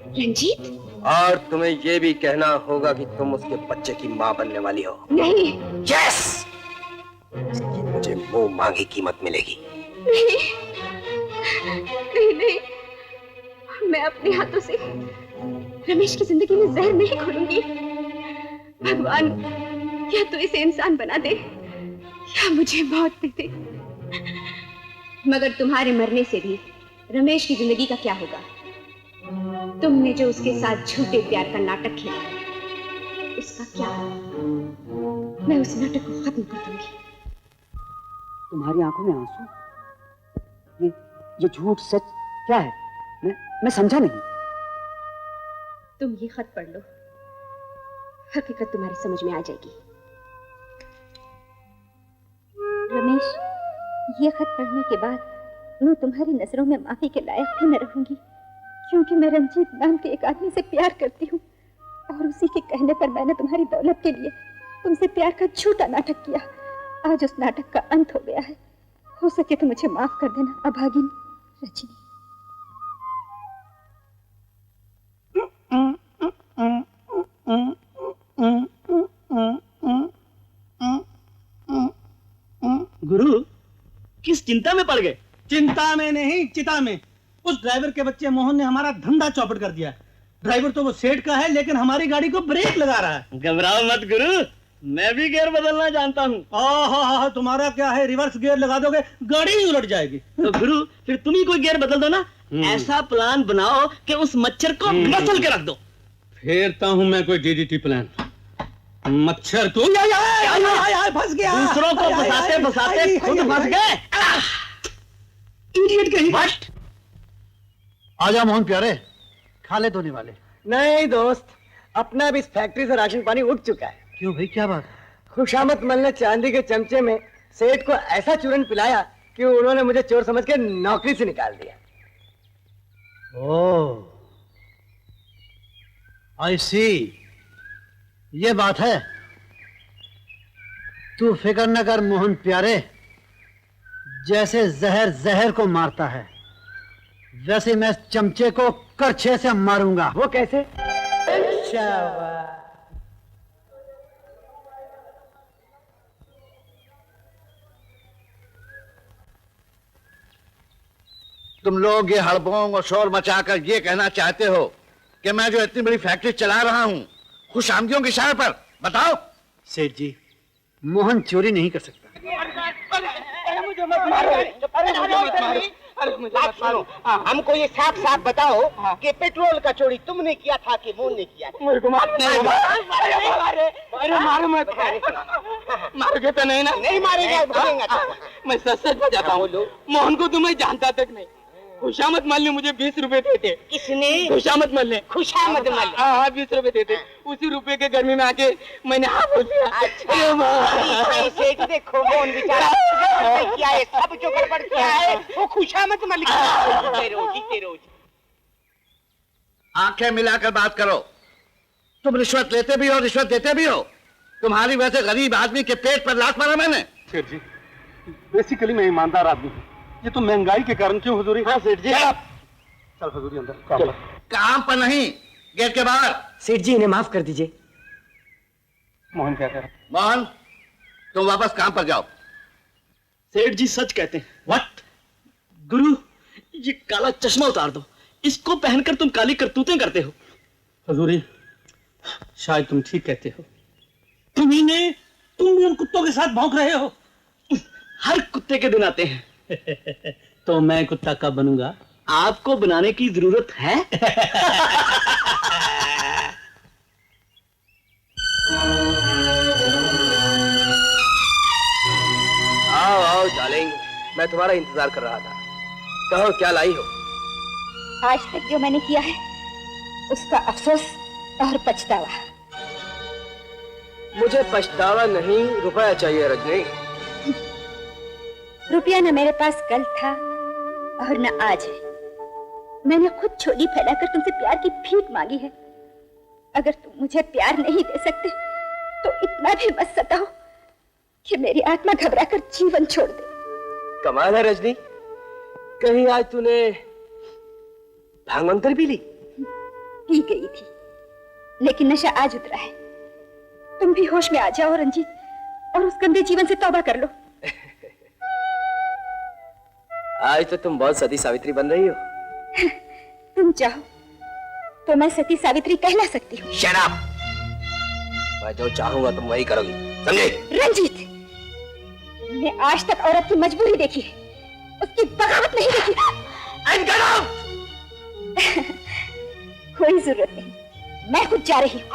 रंजीत? और तुम्हें ये भी कहना होगा कि तुम उसके बच्चे की माँ बनने वाली हो। नहीं। यस, इसकी मुझे मुंह मांगी कीमत मिलेगी। नहीं, नहीं, नहीं, मैं अपने हाथों से रमेश की जिंदगी में जहर नहीं घोलूंगी। भगवान या तो इसे इंसान बना दे या मुझे मौत दे दे। मगर तुम्हारे मरने से भी रमेश की जिंदगी का क्या होगा? तुमने जो उसके साथ झूठे प्यार का नाटक खेला, उसका क्या? मैं उस नाटक को खत्म कर दूंगी। तुम्हारी आंखों में आंसू? ये झूठ सच क्या है? मैं समझा नहीं। तुम ये खत पढ़ लो, हकीकत तुम्हारी समझ में आ जाएगी। रमेश, ये खत पढ़ने के बाद मैं तुम्हारी नजरों में माफी के लायक भी न रहूंगी, क्योंकि मैं रंजीत नाम के एक आदमी से प्यार करती हूँ और उसी के कहने पर मैंने तुम्हारी दौलत के लिए तुमसे प्यार का झूठा नाटक किया। आज उस नाटक का अंत हो गया है। हो सके तो मुझे माफ कर देना अभागिन रजनी। गुरु, किस चिंता में पड़ गए? चिंता में नहीं, चिता में। उस ड्राइवर के बच्चे मोहन ने हमारा धंधा चौपट कर दिया। ड्राइवर तो वो सेठ का है, लेकिन हमारी गाड़ी को ब्रेक लगा रहा है। घबराओ मत गुरु, मैं भी गियर बदलना जानता हूँ। तुम्हारा क्या है, रिवर्स गियर लगा दोगे गाड़ी ही उलट जाएगी। तो गुरु, फिर तुम ही कोई गियर बदल दो ना। ऐसा प्लान बनाओ कि उस मच्छर को मसल के रख दो। फेरता हूँ मैं कोई डीडीटी प्लान। मच्छर को फंस गया। दूसरों को फंसाते फंसाते खुद फंस गए। इडियट कहीं। आजा मोहन प्यारे, खा ले धोने वाले। नहीं दोस्त, अपना भी इस फैक्ट्री से राशन पानी उठ चुका है। क्यों भाई, क्या बात? खुशामत मल ने चांदी के चमचे में सेठ को ऐसा चूरन पिलाया कि उन्होंने मुझे चोर समझ के नौकरी से निकाल दिया। ओह, आई सी, ये बात है। तू फिक्र न कर मोहन प्यारे, जैसे जहर जहर को मारता है वैसे मैं चमचे को करछे से मारूंगा। वो कैसे? तुम लोग ये हड़बोंग और शोर मचाकर ये कहना चाहते हो कि मैं जो इतनी बड़ी फैक्ट्री चला रहा हूं खुशामदियों की शर्त पर? बताओ। सेठ जी, मोहन चोरी नहीं कर सकता। हमको ये साफ साफ बताओ कि पेट्रोल का चोरी तुमने किया था कि मोहन ने किया था? मारोगे तो नहीं ना? नहीं मारेगा, भागेगा। मैं सच सच बताता हूँ, मोहन को तो मैं जानता तक नहीं। खुशामत मल ने मुझे 20 रुपए दिए थे। किसने? खुशामत मल ने। खुशामत मल? हाँ, 20 रुपए देते। उसी रुपए के गर्मी में आके मैंने हाँ बोल दिया। अच्छा, सेठ देखो मोहन बेचारा किया है, सब जो गड़बड़ किया है वो खुशामत मल जीते रोज। आंखें मिलाकर बात करो। तुम रिश्वत लेते भी हो, रिश्वत देते भी हो। तुम्हारी वजह से गरीब आदमी के पेट पर लात मारा मैंने। सेठ जी, बेसिकली मैं ईमानदार आदमी हूँ। ये तो महंगाई के कारण क्यों हुजूरी? हाँ सेठ जी। चल हुजूरी अंदर। काम पर नहीं, गेट के बाहर। सेठ जी, इन्हें माफ कर दीजिए। मोहन क्या कह रहा? मोहन, तुम वापस काम पर जाओ। सेठ जी सच कहते हैं। व्हाट? गुरु, ये काला चश्मा उतार दो, इसको पहनकर तुम काली करतूतें करते हो। हुजूरी, शायद तुम ठीक कहते हो। तुम भी उन कुत्तों के साथ भौंक रहे हो। हर कुत्ते के दिन आते हैं। तो मैं कुत्ता कब बनूंगा? आपको बनाने की जरूरत है? आओ आओ डार्लिंग, मैं तुम्हारा इंतजार कर रहा था। कहो क्या लाई हो? आज तक जो मैंने किया है उसका अफसोस और पछतावा। मुझे पछतावा नहीं, रुपया चाहिए रजनी। रुपया न मेरे पास कल था और न आज है। मैंने खुद झोली फैलाकर तुमसे प्यार की भीख मांगी है। अगर तुम मुझे प्यार नहीं दे सकते तो इतना भी मत सताओ कि मेरी आत्मा घबराकर जीवन छोड़ दे। कमाल है रजनी, कहीं आज तूने भांगमंतर भी ली? पी गई थी, लेकिन नशा आज उतरा है। तुम भी होश में आ जाओ रंजीत और उस गंदे जीवन से तौबा कर लो। आज तो तुम बहुत सती सावित्री बन रही हो। तुम चाहो तो मैं सती सावित्री कहला सकती हूँ। शराब, मैं जो चाहूंगा तुम वही करोगी, समझे? रंजीत, मैंने आज तक औरत की मजबूरी देखी है, उसकी बगावत नहीं देखी। कोई जरूरत नहीं, मैं खुद जा रही हूँ।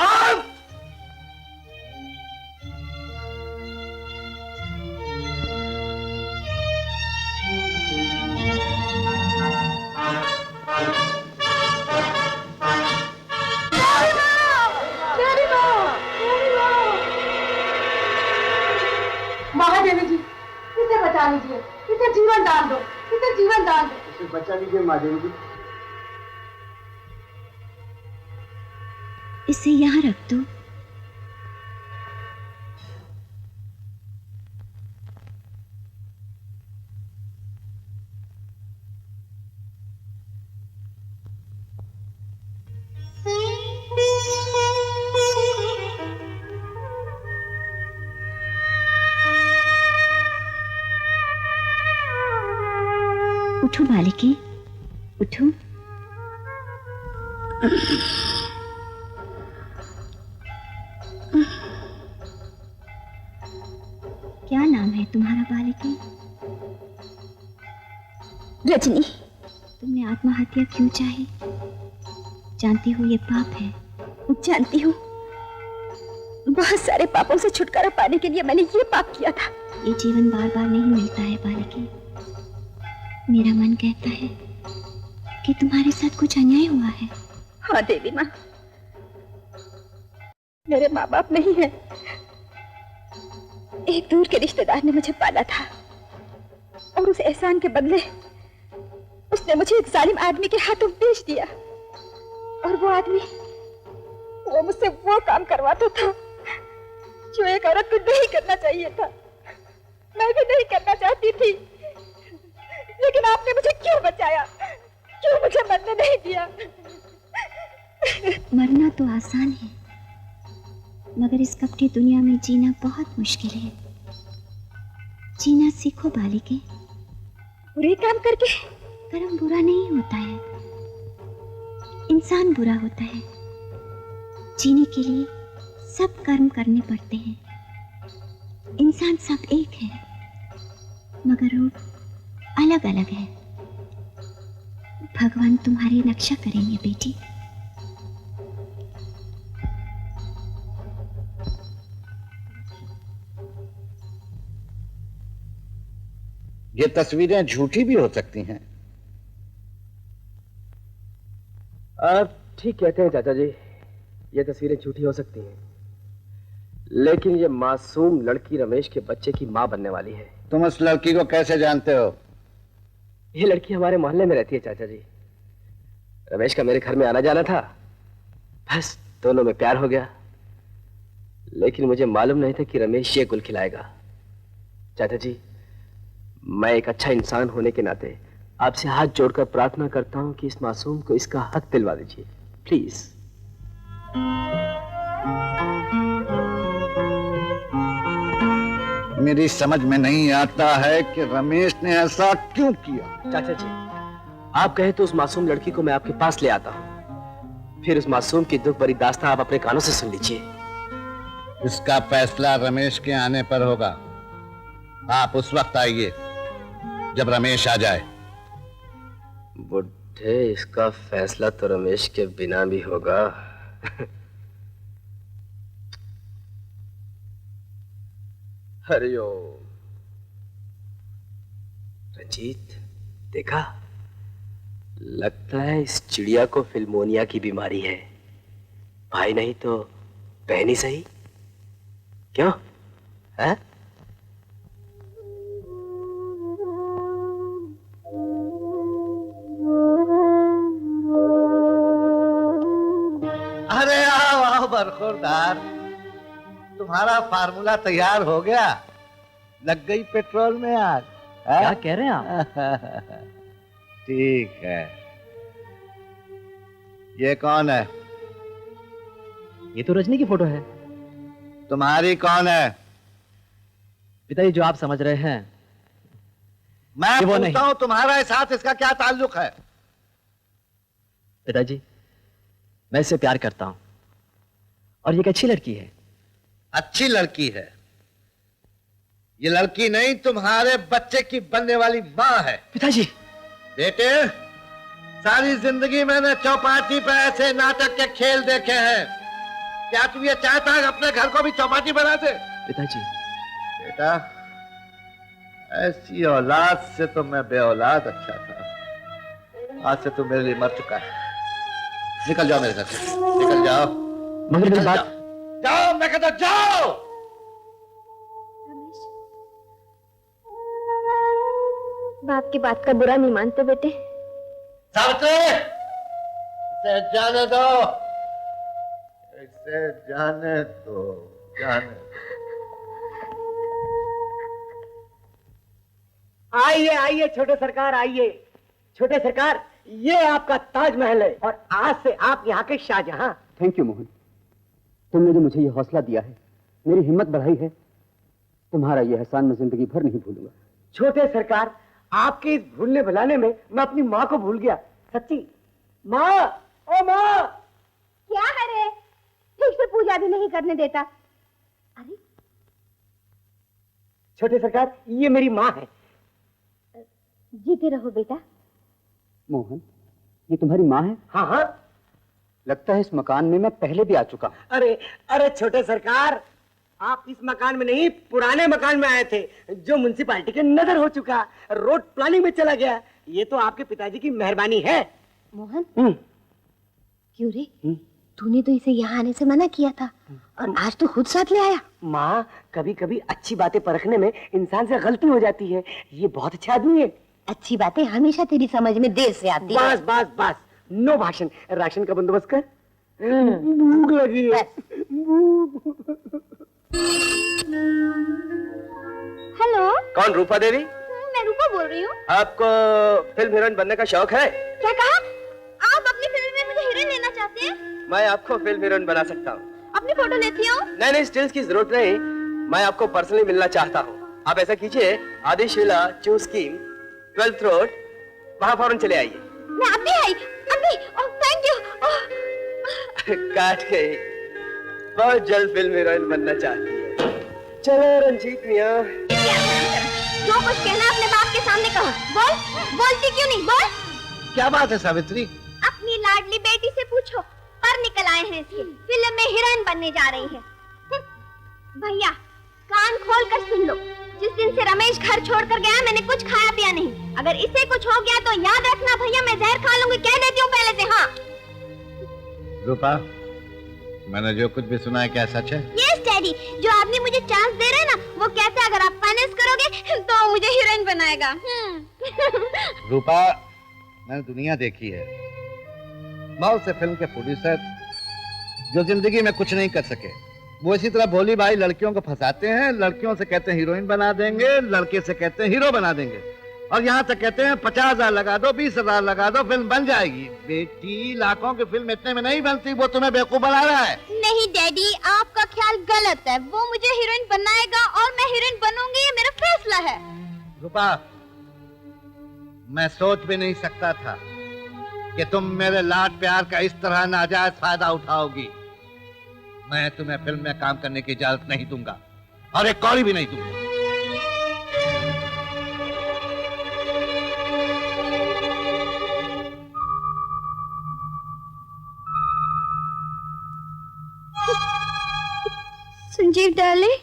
महादेवी जी, इसे बचा लीजिए, इसे जीवन दान दो, इसे जीवन दान दो। इसे बचा लीजिए महादेवी जी। इसे यहाँ रख दो। उठो बालिके, उठो। क्या नाम है तुम्हारा बालिके? रजनी। तुमने आत्महत्या क्यों चाही? जानती हो ये पाप है। जानती हूँ, बहुत सारे पापों से छुटकारा पाने के लिए मैंने ये पाप किया था। ये जीवन बार बार नहीं मिलता है बालिके। मेरा मन कहता है कि तुम्हारे साथ कुछ अन्याय हुआ है। हाँ देवी माँ, मेरे माँ बाप नहीं है। एक दूर के रिश्तेदार ने मुझे पाला था और उस एहसान के बदले उसने मुझे एक जालिम आदमी के हाथों बेच दिया। और वो आदमी, वो मुझसे वो काम करवाता था जो एक औरत को नहीं करना चाहिए था। मैं भी नहीं करना चाहती थी, लेकिन आपने मुझे क्यों बचाया? क्यों मुझे मरने नहीं दिया? मरना तो आसान है, मगर इस कपटी दुनिया में जीना बहुत मुश्किल है। जीना सीखो बालिके। बुरे काम करके कर्म बुरा नहीं होता है, इंसान बुरा होता है। जीने के लिए सब कर्म करने पड़ते हैं। इंसान सब एक है, मगर रूप अलग अलग है। भगवान तुम्हारी रक्षा करेंगे बेटी। ये तस्वीरें झूठी भी हो सकती हैं। आप ठीक कहते हैं चाचा जी, ये तस्वीरें झूठी हो सकती हैं, लेकिन ये मासूम लड़की रमेश के बच्चे की माँ बनने वाली है। तुम उस लड़की को कैसे जानते हो? ये लड़की हमारे मोहल्ले में रहती है चाचा जी। रमेश का मेरे घर में आना जाना था, बस दोनों में प्यार हो गया। लेकिन मुझे मालूम नहीं था कि रमेश ये गुल खिलाएगा। चाचा जी, मैं एक अच्छा इंसान होने के नाते आपसे हाथ जोड़कर प्रार्थना करता हूं कि इस मासूम को इसका हक दिलवा दीजिए, प्लीज। मेरी समझ में नहीं आता है कि रमेश ने ऐसा क्यों किया। चाचा जी, आप कहे तो उस मासूम लड़की को मैं आपके पास ले आता हूं, फिर उस मासूम की दुख भरी दास्तां आप अपने कानों से सुन लीजिए। इसका फैसला रमेश के आने पर होगा। आप उस वक्त आइए जब रमेश आ जाए। बुढ़े, इसका फैसला तो रमेश के बिना भी होगा। हरिओम। रंजीत, देखा, लगता है इस चिड़िया को फिल्मोनिया की बीमारी है। भाई नहीं तो बहन ही सही। क्यों है? अरे आओ आओ बरखुरदार, तुम्हारा फार्मूला तैयार हो गया। लग गई पेट्रोल में आग। क्या कह रहे हैं आप? ठीक है। ये कौन है? ये तो रजनी की फोटो है। तुम्हारी कौन है? पिताजी, जो आप समझ रहे हैं मैं वो पूछता हूं, तुम्हारा इस साथ इसका क्या ताल्लुक है? पिताजी, मैं इससे प्यार करता हूं और ये एक अच्छी लड़की है। अच्छी लड़की है, ये लड़की नहीं, तुम्हारे बच्चे की बनने वाली माँ है। पिताजी। बेटे, सारी जिंदगी मैंने चौपाटी पे ऐसे नाटक के खेल देखे हैं। क्या तू ये चाहता है अपने घर को भी चौपाटी बना दे? पिताजी। बेटा, ऐसी औलाद से तो मैं बेऔलाद अच्छा था। आज से तू मेरे लिए मर चुका है। निकल जाओ मेरे घर से, निकल जाओ। मगर मेरी बात। जाओ, मैं कहता जाओ। रमेश, बाप की बात का बुरा नहीं मानते बेटे? सावित्री, इसे जाने दो, इसे जाने दो, जाने दो। आइए आइए छोटे सरकार, आइए। छोटे सरकार, ये आपका ताजमहल है और आज से आप यहाँ के शाहजहां। थैंक यू मोहन, तुमने जो मुझे ये हौसला दिया है, मेरी हिम्मत बढ़ाई है, तुम्हारा ये एहसान मैं जिंदगी भर नहीं भूलूंगा। छोटे सरकार, आपके इस भूलने भुलाने में मैं अपनी माँ को भूल गया। सच्ची माँ, ओ माँ। क्या है रे? ठीक से पूजा भी नहीं करने देता। अरे छोटे सरकार, ये मेरी माँ है। जीते रहो बेटा। मोहन, ये तुम्हारी माँ है? हाँ हाँ। लगता है इस मकान में मैं पहले भी आ चुका हूँ। अरे अरे छोटे सरकार, आप इस मकान में नहीं, पुराने मकान में आए थे जो म्युनिसिपैलिटी के नजर हो चुका, रोड प्लानिंग में चला गया। ये तो आपके पिताजी की मेहरबानी है। मोहन, क्यों रे? तूने तो इसे यहाँ आने से मना किया था और आज तो खुद साथ ले आया। माँ, कभी कभी अच्छी बातें परखने में इंसान से गलती हो जाती है। ये बहुत अच्छा आदमी है। अच्छी बातें हमेशा तेरी समझ में देर से आती है। बस बस बस, नो भाषण। राशन का बंदोबस्त कर। भूख लगी है। हेलो। कौन? रूपा देवी? मैं रूपा बोल रही हूँ। आपको फिल्म हीरोइन बनने का शौक है? क्या कहा? आप अपनी फिल्म में मुझे हीरोइन लेना चाहते हैं? मैं आपको फिल्म हीरोइन बना सकता हूँ। अपनी फोटो लेती हूँ? नहीं, स्टिल्स की जरूरत नहीं, मैं आपको पर्सनली मिलना चाहता हूँ। आप ऐसा कीजिए, आदिश विला, चू स्कीम, 12th रोड, वहाँ फौरन चले आइए। मैं अभी आई, अभी। Oh thank you. काट गई, बहुत जल्द फिल्म हीरोइन बनना चाहती है। चलो रंजीत मियाँ। जो कुछ कहना अपने बाप के सामने कहो। बोल, बोलती क्यों नहीं? बोल। क्या बात है सावित्री? अपनी लाडली बेटी से पूछो, पर निकल आए हैं इसके, फिल्म में हीरोइन बनने जा रही है। भैया, कान खोल कर सुन लो। जिस दिन से रमेश घर छोड़कर गया, मैंने कुछ खाया पिया नहीं। अगर इसे कुछ हो गया तो याद रखना भैया, मैं जहर खा लूंगी। कह देती हूँ पहले से। हाँ रूपा, मैंने जो कुछ भी सुना है क्या सच है? यस डैडी, जो आदमी मुझे चांस दे रहे हैं ना, वो कहते हैं अगर आप फाइनेंस करोगे तो मुझे हीरोइन बनाएगा। रूपा, मैंने दुनिया देखी है, बहुत से फिल्म के प्रोड्यूसर जो जिंदगी में कुछ नहीं कर सके, वो इसी तरह भोली भाई लड़कियों को फंसाते हैं। लड़कियों से कहते हैं हीरोइन बना देंगे, लड़के से कहते हैं हीरो बना देंगे, और यहाँ तक कहते हैं 50,000 लगा दो, 20,000 लगा दो, फिल्म बन जाएगी। बेटी, लाखों की फिल्म इतने में नहीं बनती, वो तुम्हें बेवकूफ बना रहा है। नहीं डैडी, आपका ख्याल गलत है। वो मुझे हीरोइन बनाएगा और मैं हीरोइन बनूंगी, ये मेरा फैसला है। रूपा, मैं सोच भी नहीं सकता था कि तुम मेरे लाड प्यार का इस तरह नाजायज फायदा उठाओगी। मैं तुम्हें फिल्म में काम करने की इजाजत नहीं दूंगा और एक कौड़ी भी नहीं दूंगा। संजीव डार्लिंग,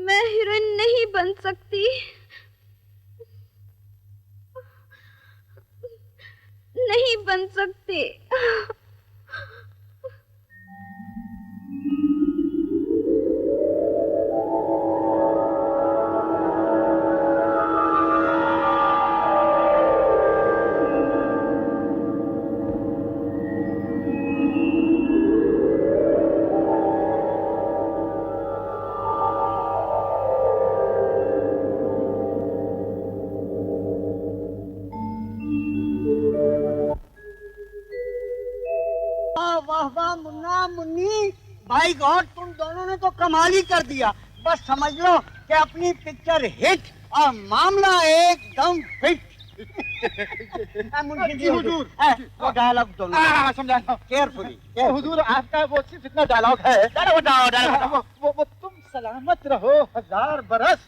मैं हीरोइन नहीं बन सकती। नहीं बन सकती। वाह वाह, मुन्ना मुन्नी, भाई गॉड, तुम दोनों ने तो कमाल ही कर दिया। बस समझ लो कि अपनी पिक्चर हिट और मामला एकदम फिट। मुंशी जी हुजूर, वो डायलॉग दोनों समझा केयरफुली। हुजूर, आपका वो सिर्फ इतना डायलॉग है। बताओ वो तुम सलामत रहो 1000 बरस।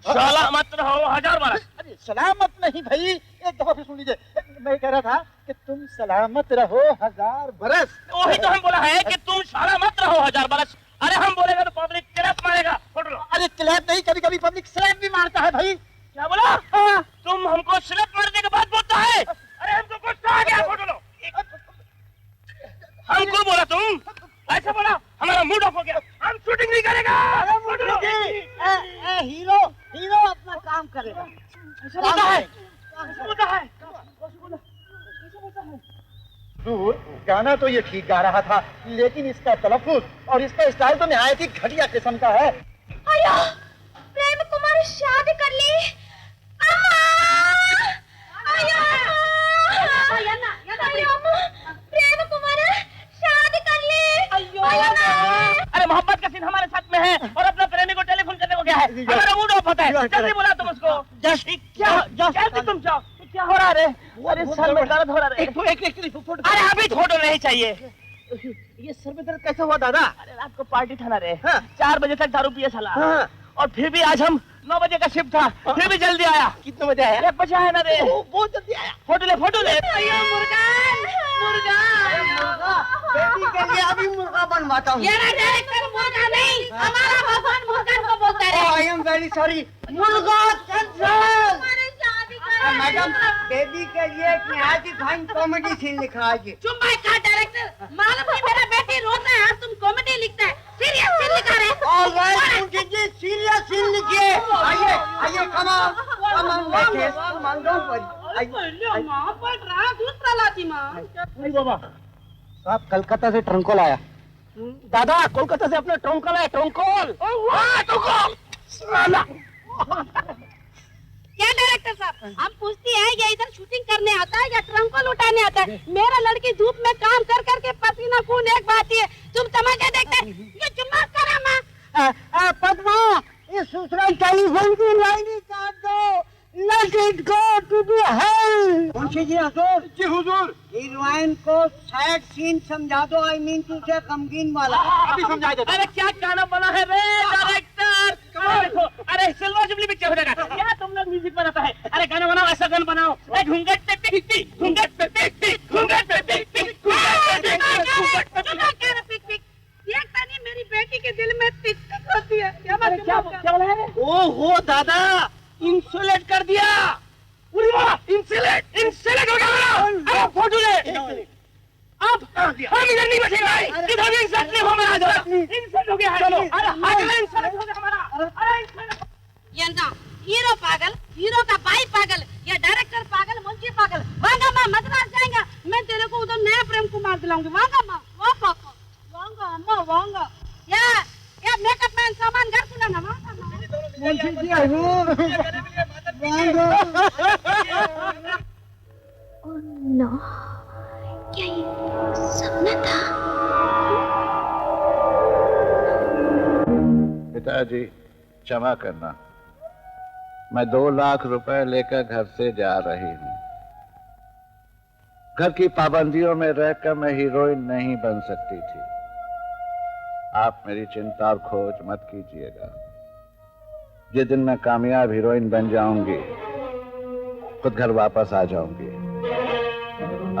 सलामत रहो 1000 बरस। अरे सलामत नहीं भाई, एक दफा फिर सुन लीजिए। मैं कह रहा था कि तुम सलामत रहो 1000 बरस। वही तो हम बोला है कि तुम सलामत रहो 1000 बरस। अरे हम बोलेगा तो पब्लिक क्लैप मारेगा। फोटो लो। अरे क्लैप नहीं, कभी कभी पब्लिक स्लैप भी मारता है भाई। क्या बोला? हाँ। तुम हमको स्लैप मारने के बाद बोलता है? अरे हमको गुस्सा आ गया। फोटो लो। हमको बोला तुम ऐसा बोला, हमारा मूड ऑफ हो गया, हम शूटिंग नहीं करेगा। फोटो लो। हीरो हीरो अपना काम करेगा। ऐसा बोलता है, ऐसा बोलता है। गाना तो ये ठीक गा रहा था, लेकिन इसका तलफ्फुज और इसका स्टाइल तो निहायत ही घटिया किस्म का है। अयो, प्रेम कुमार शादी कर ली। अयो, प्रेम कुमार शादी कर ली। अरे मोहब्बत का सीन हमारे साथ में है और अपना प्रेमी को टेलीफोन करने को गया है। हमारा मूड ऑफ होता है। जल्दी बोला तुम उसको। क्या तुम जाओ। क्या हो रहा है? अरे सर में दर्द हो रहा है। एक फोटो। अरे अभी फोटो नहीं चाहिए। ये सर में दर्द कैसे हुआ दादा? अरे रात को पार्टी था ना रे। हाँ। 4 बजे तक दारू पिए साला। हाँ। और फिर भी आज हम 9 बजे का शिफ्ट था, फिर भी जल्दी आया। कितने बजे आया? 1 बजे आया ना रे। बहुत जल्दी आया। फोटो ले, फोटो ले। बेटी के लिए अभी मुर्गा बनवाता हूँ। डायरेक्टर मुर्गा नहीं, हमारा भगवान मुर्गा को बोलता है। I am very sorry. मुर्गा कंट्रोल। शादी कर। मैडम, बेबी के लिए एक निहायत ही फाइन कॉमेडी सीन लिखा है। चुप भाई का डायरेक्टर, मालूम है मेरा बेटी रोता है और तुम कॉमेडी लिखता है। सीरियस सीन लिखा रहे। ऑलराइट, मुझे जी सीरियस सीन लिखिए। आइए आइए, कम ऑन बैठिए। Come on, don't worry. मां पट रहा, दूसरा लाती मां। नहीं बाबा साहब, कलकत्ता से ट्रंकोल आया। दादा, कोलकाता से अपना ट्रंकोल आया। ट्रंकोल। क्या डायरेक्टर साहब, हम पूछती है ये इधर शूटिंग करने आता है या ट्रंकोल उठाने आता है? मेरा लड़की धूप में काम कर करके पसीना खून एक बात है, तुम तमाशा देखते ये चुम्मा करा मां। पद्मा, इस ससुराल टेलीफोन की लाइन ही काट दो। Let it go to the hell। Munshi ji Hazur. Ji Hazur. Heroine को सैड सीन समझा दो। आई मीन टू से गमगीन वाला। अभी समझा देता। अरे क्या गाना बना है रे डायरेक्टर। देखो, अरे सिल्वर जुबली पिक्चर हो जाएगा। क्या तुम लोग म्यूजिक बनाता है? अरे गाना बनाओ, ऐसा गाना बनाओ। घूंघट पे टिक टिक, घूंघट पे टिक टिक, घूंघट पे टिक टिक, घूंघट पे टिक टिक। देखता नहीं मेरी बेटी के दिल में टिक टिक होती है। क्या बोला है? ओहो दादा, इंसुलेट कर दिया। इंसुलेट हो गया। अब फोटो ले। अब हम इधर नहीं बैठेगा। इधर भी इंसल्ट नहीं होगा। इंसल्ट हो गया है। चलो। अरे इंसल्ट हो गया हमारा। अरे ये ना हीरो पागल, हीरो का भाई पागल, या डायरेक्टर पागल, मुंशी पागल। वांगा माँ मद्रास जाएगा, मैं तेरे को उधर नया प्रेम कुमार दिलाऊंगी। वांगा माँ, वांगा अम्मा, वांगा। या मेकअप मैन सामान घर को लाना। वांगा माँ। मुंशी जी हजूर। ओह नो, क्या ये सपना था? पिताजी क्षमा करना, मैं 2 लाख रुपए लेकर घर से जा रही हूँ। घर की पाबंदियों में रहकर मैं हीरोइन नहीं बन सकती थी। आप मेरी चिंता और खोज मत कीजिएगा। जिस दिन मैं कामयाब हीरोइन बन जाऊंगी, खुद घर वापस आ जाऊंगी।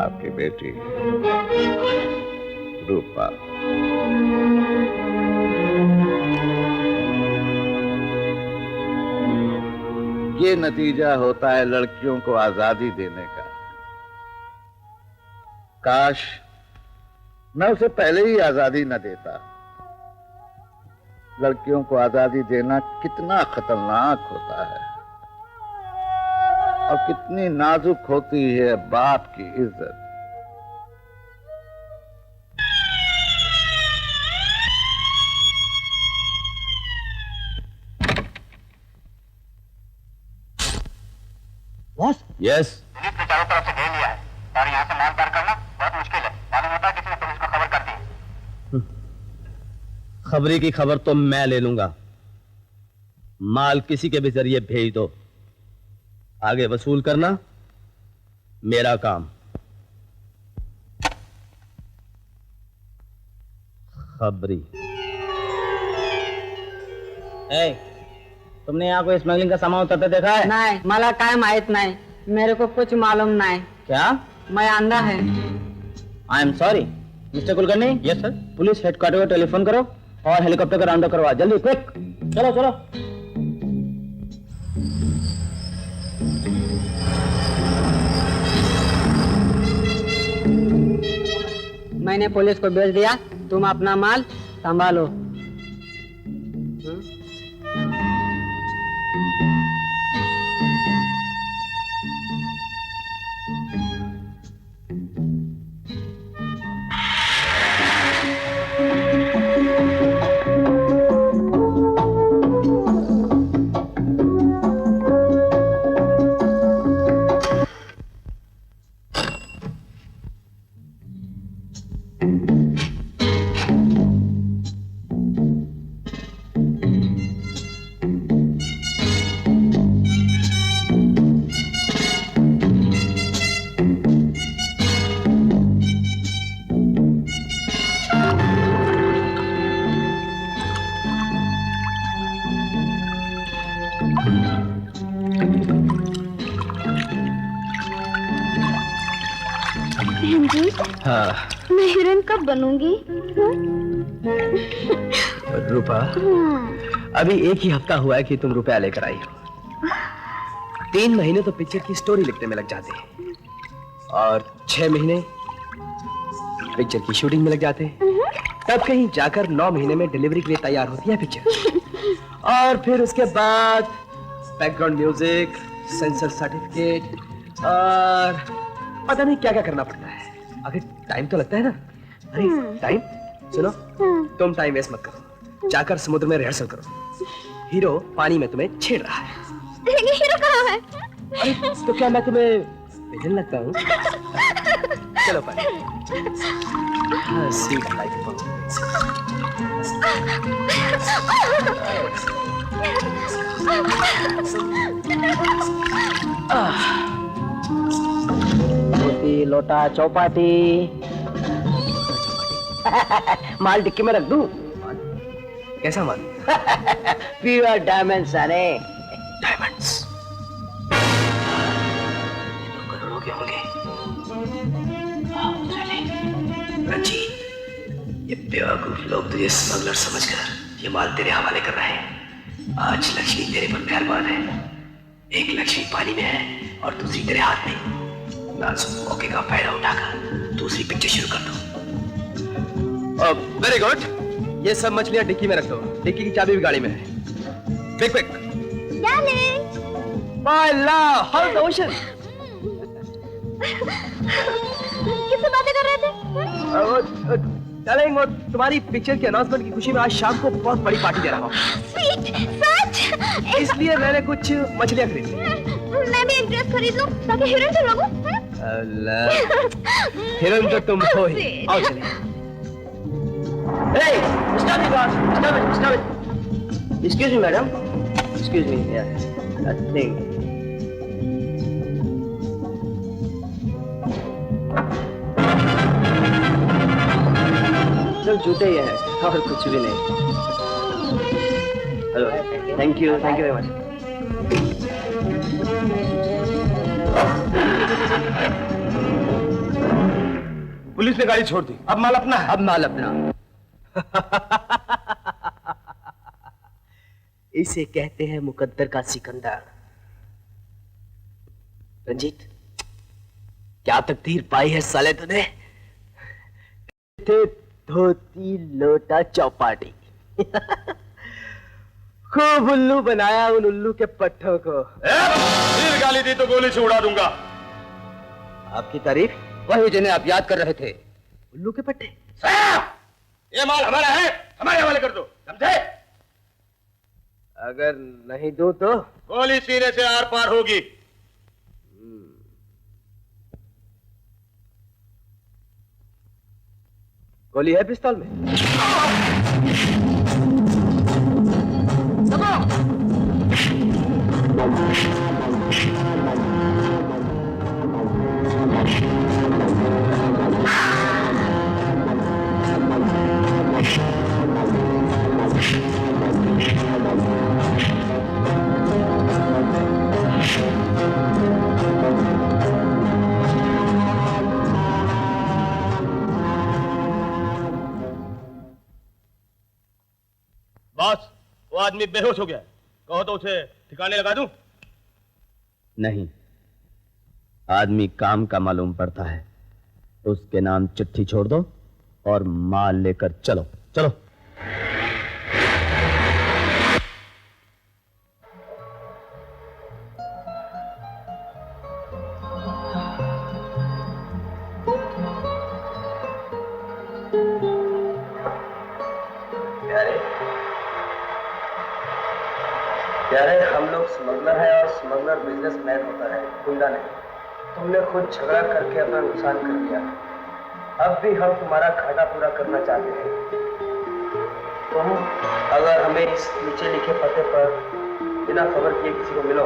आपकी बेटी रूपा। ये नतीजा होता है लड़कियों को आजादी देने का। काश मैं उसे पहले ही आजादी न देता। लड़कियों को आजादी देना कितना खतरनाक होता है और कितनी नाजुक होती है बाप की इज्जत। बॉस। यस। पुलिस ने चारों तरफ से घेर लिया है और यहाँ से माल पार करना बहुत मुश्किल है। मालूम होता है किसी ने पुलिस को खबर कर दी है। खबरी की खबर तो मैं ले लूंगा। माल किसी के भी जरिए भेज दो। आगे वसूल करना मेरा काम। खबरी तुमने यहाँ कोई स्मगलिंग का सामान उतरते देखा है? नहीं, मला काय माहित नहीं, मेरे को कुछ मालूम नहीं। क्या? मैं अंधा है। आई am sorry mister Kulkarni. Yes sir. Police headquarter को टेलीफोन करो और हेलीकॉप्टर का राउंड अप करवा, जल्दी क्विक। चलो चलो। मैंने पुलिस को भेज दिया, तुम अपना माल संभालो। हाँ मैं हीरोइन कब बनूंगी? रूपा, अभी एक ही हफ्ता हुआ है कि तुम रुपया लेकर आई हो। 3 महीने तो पिक्चर की स्टोरी लिखने में लग जाते हैं और 6 महीने पिक्चर की शूटिंग में लग जाते हैं। तब कहीं जाकर 9 महीने में डिलीवरी के लिए तैयार होती है पिक्चर। और फिर उसके बाद बैकग्राउंड म्यूजिक, सेंसर सर्टिफिकेट और पता नहीं क्या क्या करना पड़ता है। आखिर टाइम तो लगता है ना। अरे टाइम सुनो, तुम टाइम वेस्ट मत करो, जाकर समुद्र में रिहर्सल करो। हीरो पानी में तुम्हें छेड़ रहा है। हीरो कहाँ है? अरे तो क्या मैं तुम्हें विलन लगता हूँ? चलो पानी। हाँ, sweet like a रोटी लोटा चौपाटी माल टिक्की में रख दूं? कैसा माल? प्योर डायमंड्स अरे। डायमंड्स ये तो करोड़ों के होंगे। रंजीत, ये बेवकूफ लोग तुझे स्मगलर समझकर ये माल तेरे हवाले कर रहे हैं। आज लक्ष्मी तेरे पर मेहरबान है। एक लक्ष्मी पानी में है और दूसरी तेरे हाथ में। नाजुक मौके का फायदा उठाकर दूसरी पिक्चर शुरू कर दो। वेरी गुड, ये सब मछलियां डिक्की में रख दो। डिक्की की चाबी भी गाड़ी में है। Quick quick. My love, how the ocean. किससे बातें कर रहे थे? डार्लिंग, वो तुम्हारी पिक्चर के अनाउंसमेंट की खुशी में आज शाम को बहुत बड़ी पार्टी दे रहा हूँ। सच? इसलिए मैंने कुछ मछलियां खरीदी। मैं भी एक ड्रेस खरीद लूं ताकि हीरोइन से लगूं। हीरोइन तो तुम हो ही। आओ चलिए। Hey, stop it, boss. Stop it, stop it. Excuse me, madam. Excuse me. Yeah, that thing. सिर्फ जूते ही हैं और कुछ भी नहीं। Hello, thank you very much. Police ने गाड़ी छोड़ दी, अब माल अपना है। अब माल अपना। इसे कहते हैं मुकद्दर का सिकंदर। रंजीत, क्या तकदीर पाई है साले तूने। धोती लोटा चौपाटी खूब उल्लू बनाया उन उल्लू के पट्टों को। फिर गाली दी तो गोली से उड़ा दूंगा। आपकी तारीफ? वही जिन्हें आप याद कर रहे थे, उल्लू के पट्टे। ये माल हमारा है, हमारे हवाले कर दो, समझे? अगर नहीं दो तो गोली सीने से आर पार होगी। गोली है पिस्तौल में? बॉस, वो आदमी बेहोश हो गया, कहो तो उसे ठिकाने लगा दूं? नहीं, आदमी काम का मालूम पड़ता है। उसके नाम चिट्ठी छोड़ दो और माल लेकर चलो। चलो। प्यारे, हम लोग स्मगलर है और स्मगलर बिजनेसमैन होता है, गुंडा नहीं। तुमने खुद झगड़ा करके अपना नुकसान कर लिया, अब भी हम तुम्हारा घाटा पूरा करना चाहते हैं। तुम अगर हमें इस नीचे लिखे पते पर बिना खबर किए किसी को मिलो,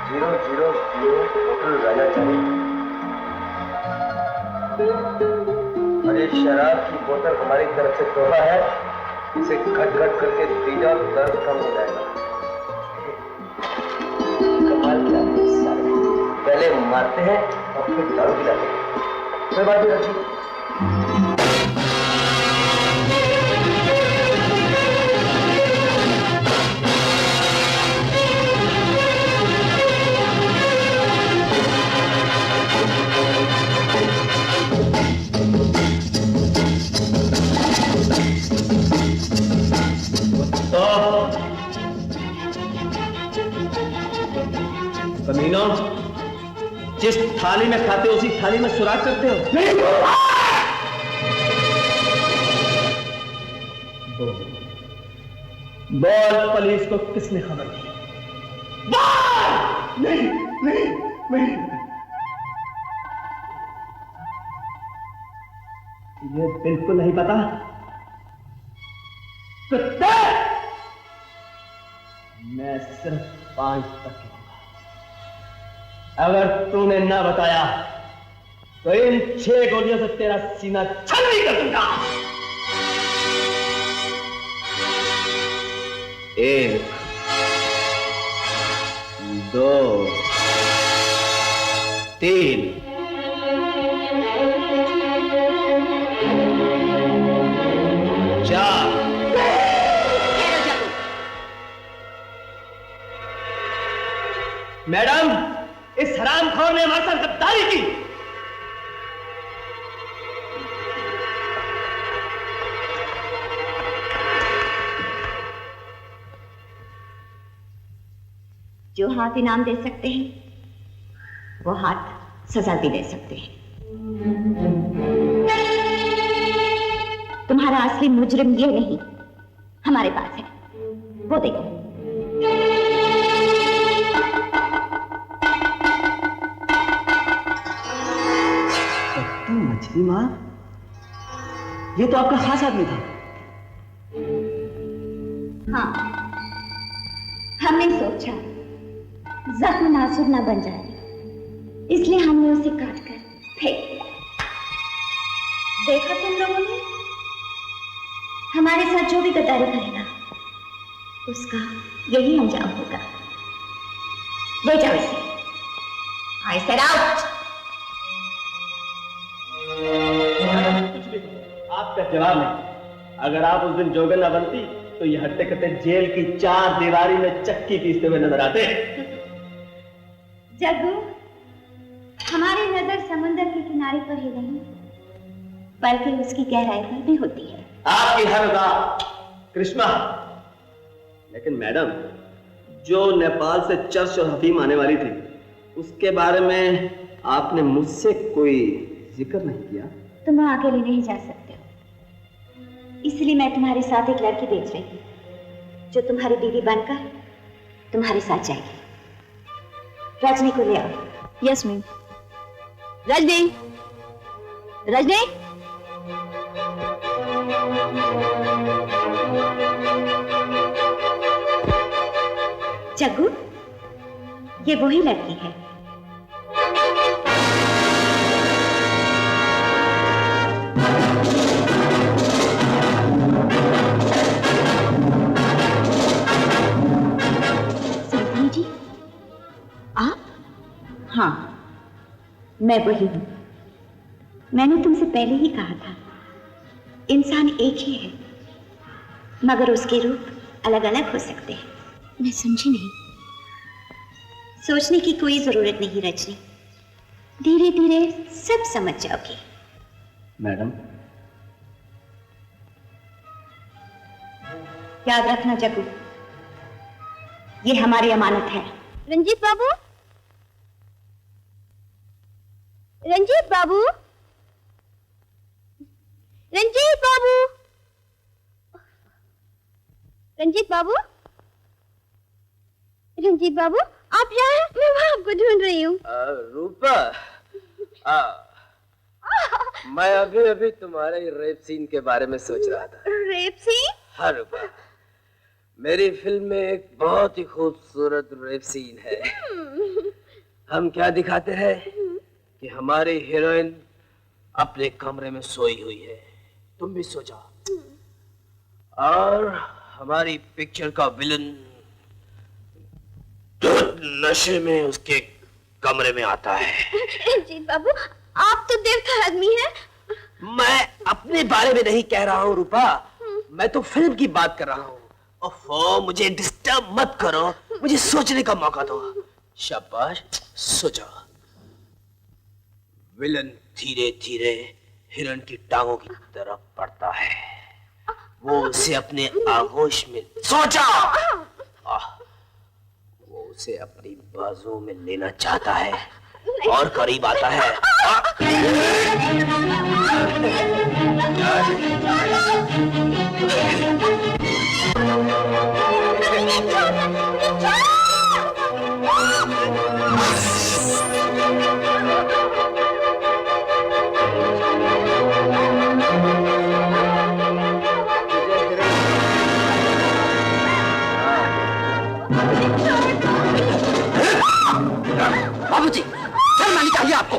000 होटल राजा चाली, और ये शराब की बोतल हमारी तरफ से तोहफा है। इसे घट घट करके पी जाओ, दर्द कम हो जाएगा। कमाल क्या है सारे, पहले मारते हैं और फिर दारू पिलाते हैं। कोई बात नहीं अच्छी। कमीनों, जिस थाली में खाते हो उसी थाली में सुराग करते हो। बोल, पुलिस को किसने खबर दी? नहीं नहीं नहीं, ये बिल्कुल नहीं पता। कुत्ते! मैं सिर्फ 5 तक गिनूंगा। अगर तूने ना बताया तो इन 6 गोलियों से तेरा सीना छलनी कर दूंगा। 1 2 3 4। मैडम, इस हरामखोर ने हमारे साथ गद्दारी की। जो हाथ इनाम दे सकते हैं वो हाथ सजा भी दे सकते हैं। तुम्हारा असली मुजरिम ये नहीं, हमारे पास है, वो देखो। मछली मार, ये तो आपका खास आदमी था। हाँ, हमने सोचा जख्म नासुर ना बन जाए, इसलिए हमने उसे काट कर फेंक दिया। देखा तुम लोगों ने, हमारे साथ जो भी गद्दारी करेगा उसका यही अंजाम होगा। ले जाओ इसे। I said out। आपका जवाब नहीं। अगर आप उस दिन जोगन न बनती तो ये हट्टे कट्टे जेल की 4 दीवारी में चक्की पीसते हुए नजर आते। जग्गू, हमारी नजर समुद्र के किनारे पर ही नहीं बल्कि उसकी गहराई पर भी होती है। आपकी हर बात कृष्णा। लेकिन मैडम, जो नेपाल से चर्च और हफीम आने वाली थी उसके बारे में आपने मुझसे कोई जिक्र नहीं किया। तुम अकेले नहीं जा सकते हो, इसलिए मैं तुम्हारे साथ एक लड़की भेज रही हूँ जो तुम्हारी बीवी बनकर तुम्हारे साथ जाएगी। रजनी को ले आओ। Yes ma'am. रजनी, रजनी, जग्गू, ये वही लड़की है। सरोजिनी जी, आप? हाँ, मैं वही हूं। मैंने तुमसे पहले ही कहा था, इंसान एक ही है, मगर उसके रूप अलग अलग हो सकते हैं। मैं समझी नहीं। सोचने की कोई जरूरत नहीं रजनी, धीरे धीरे सब समझ जाओगी। मैडम, याद रखना जग्गू, ये हमारी अमानत है। रंजीत बाबू, रंजीत बाबू, रंजीत बाबू, रंजीत बाबू, रंजीत बाबू, आप यहाँ हैं? मैं वहाँ आपको ढूंढ रही हूँ। रूपा, मैं अभी अभी तुम्हारे रेप सीन के बारे में सोच रहा था। Rape scene? हाँ रूपा, मेरी फिल्म में एक बहुत ही खूबसूरत रेप सीन है। हम क्या दिखाते हैं कि हमारी हीरोइन अपने कमरे में सोई हुई है, तुम भी सो जाओ, और हमारी पिक्चर का विलन नशे में उसके कमरे में आता है। रंजीत बाबू, आप तो देवता आदमी हैं। मैं अपने बारे में नहीं कह रहा हूँ रूपा, मैं तो फिल्म की बात कर रहा हूँ। ओफो, मुझे डिस्टर्ब मत करो, मुझे सोचने का मौका दो। शाबाश, सो जाओ। विलन धीरे धीरे हिरण की टांगों की तरफ बढ़ता है, वो उसे अपने आगोश में सोचा, वो उसे अपनी बाजुओं में लेना चाहता है और करीब आता है। बाबूजी, शर्म आनी चाहिए आपको।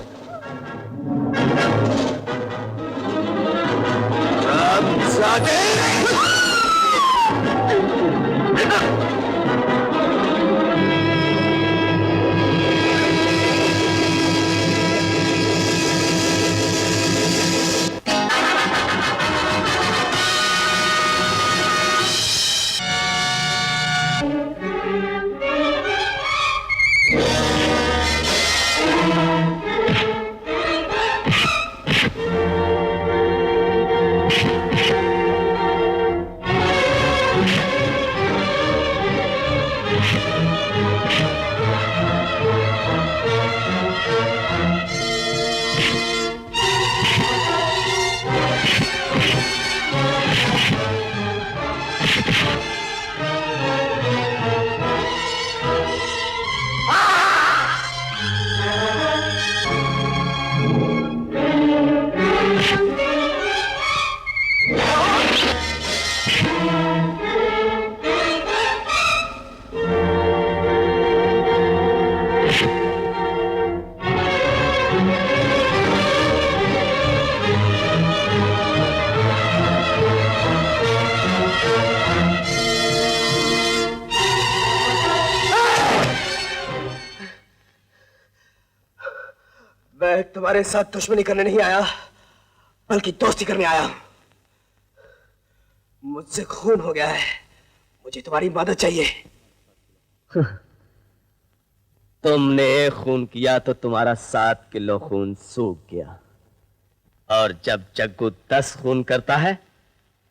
मैं तुम्हारे साथ दुश्मनी करने नहीं आया, बल्कि दोस्ती करने आया हूं। मुझसे खून हो गया है, मुझे तुम्हारी मदद चाहिए। तुमने एक खून किया तो तुम्हारा 7 किलो खून सूख गया, और जब जग्गू 10 खून करता है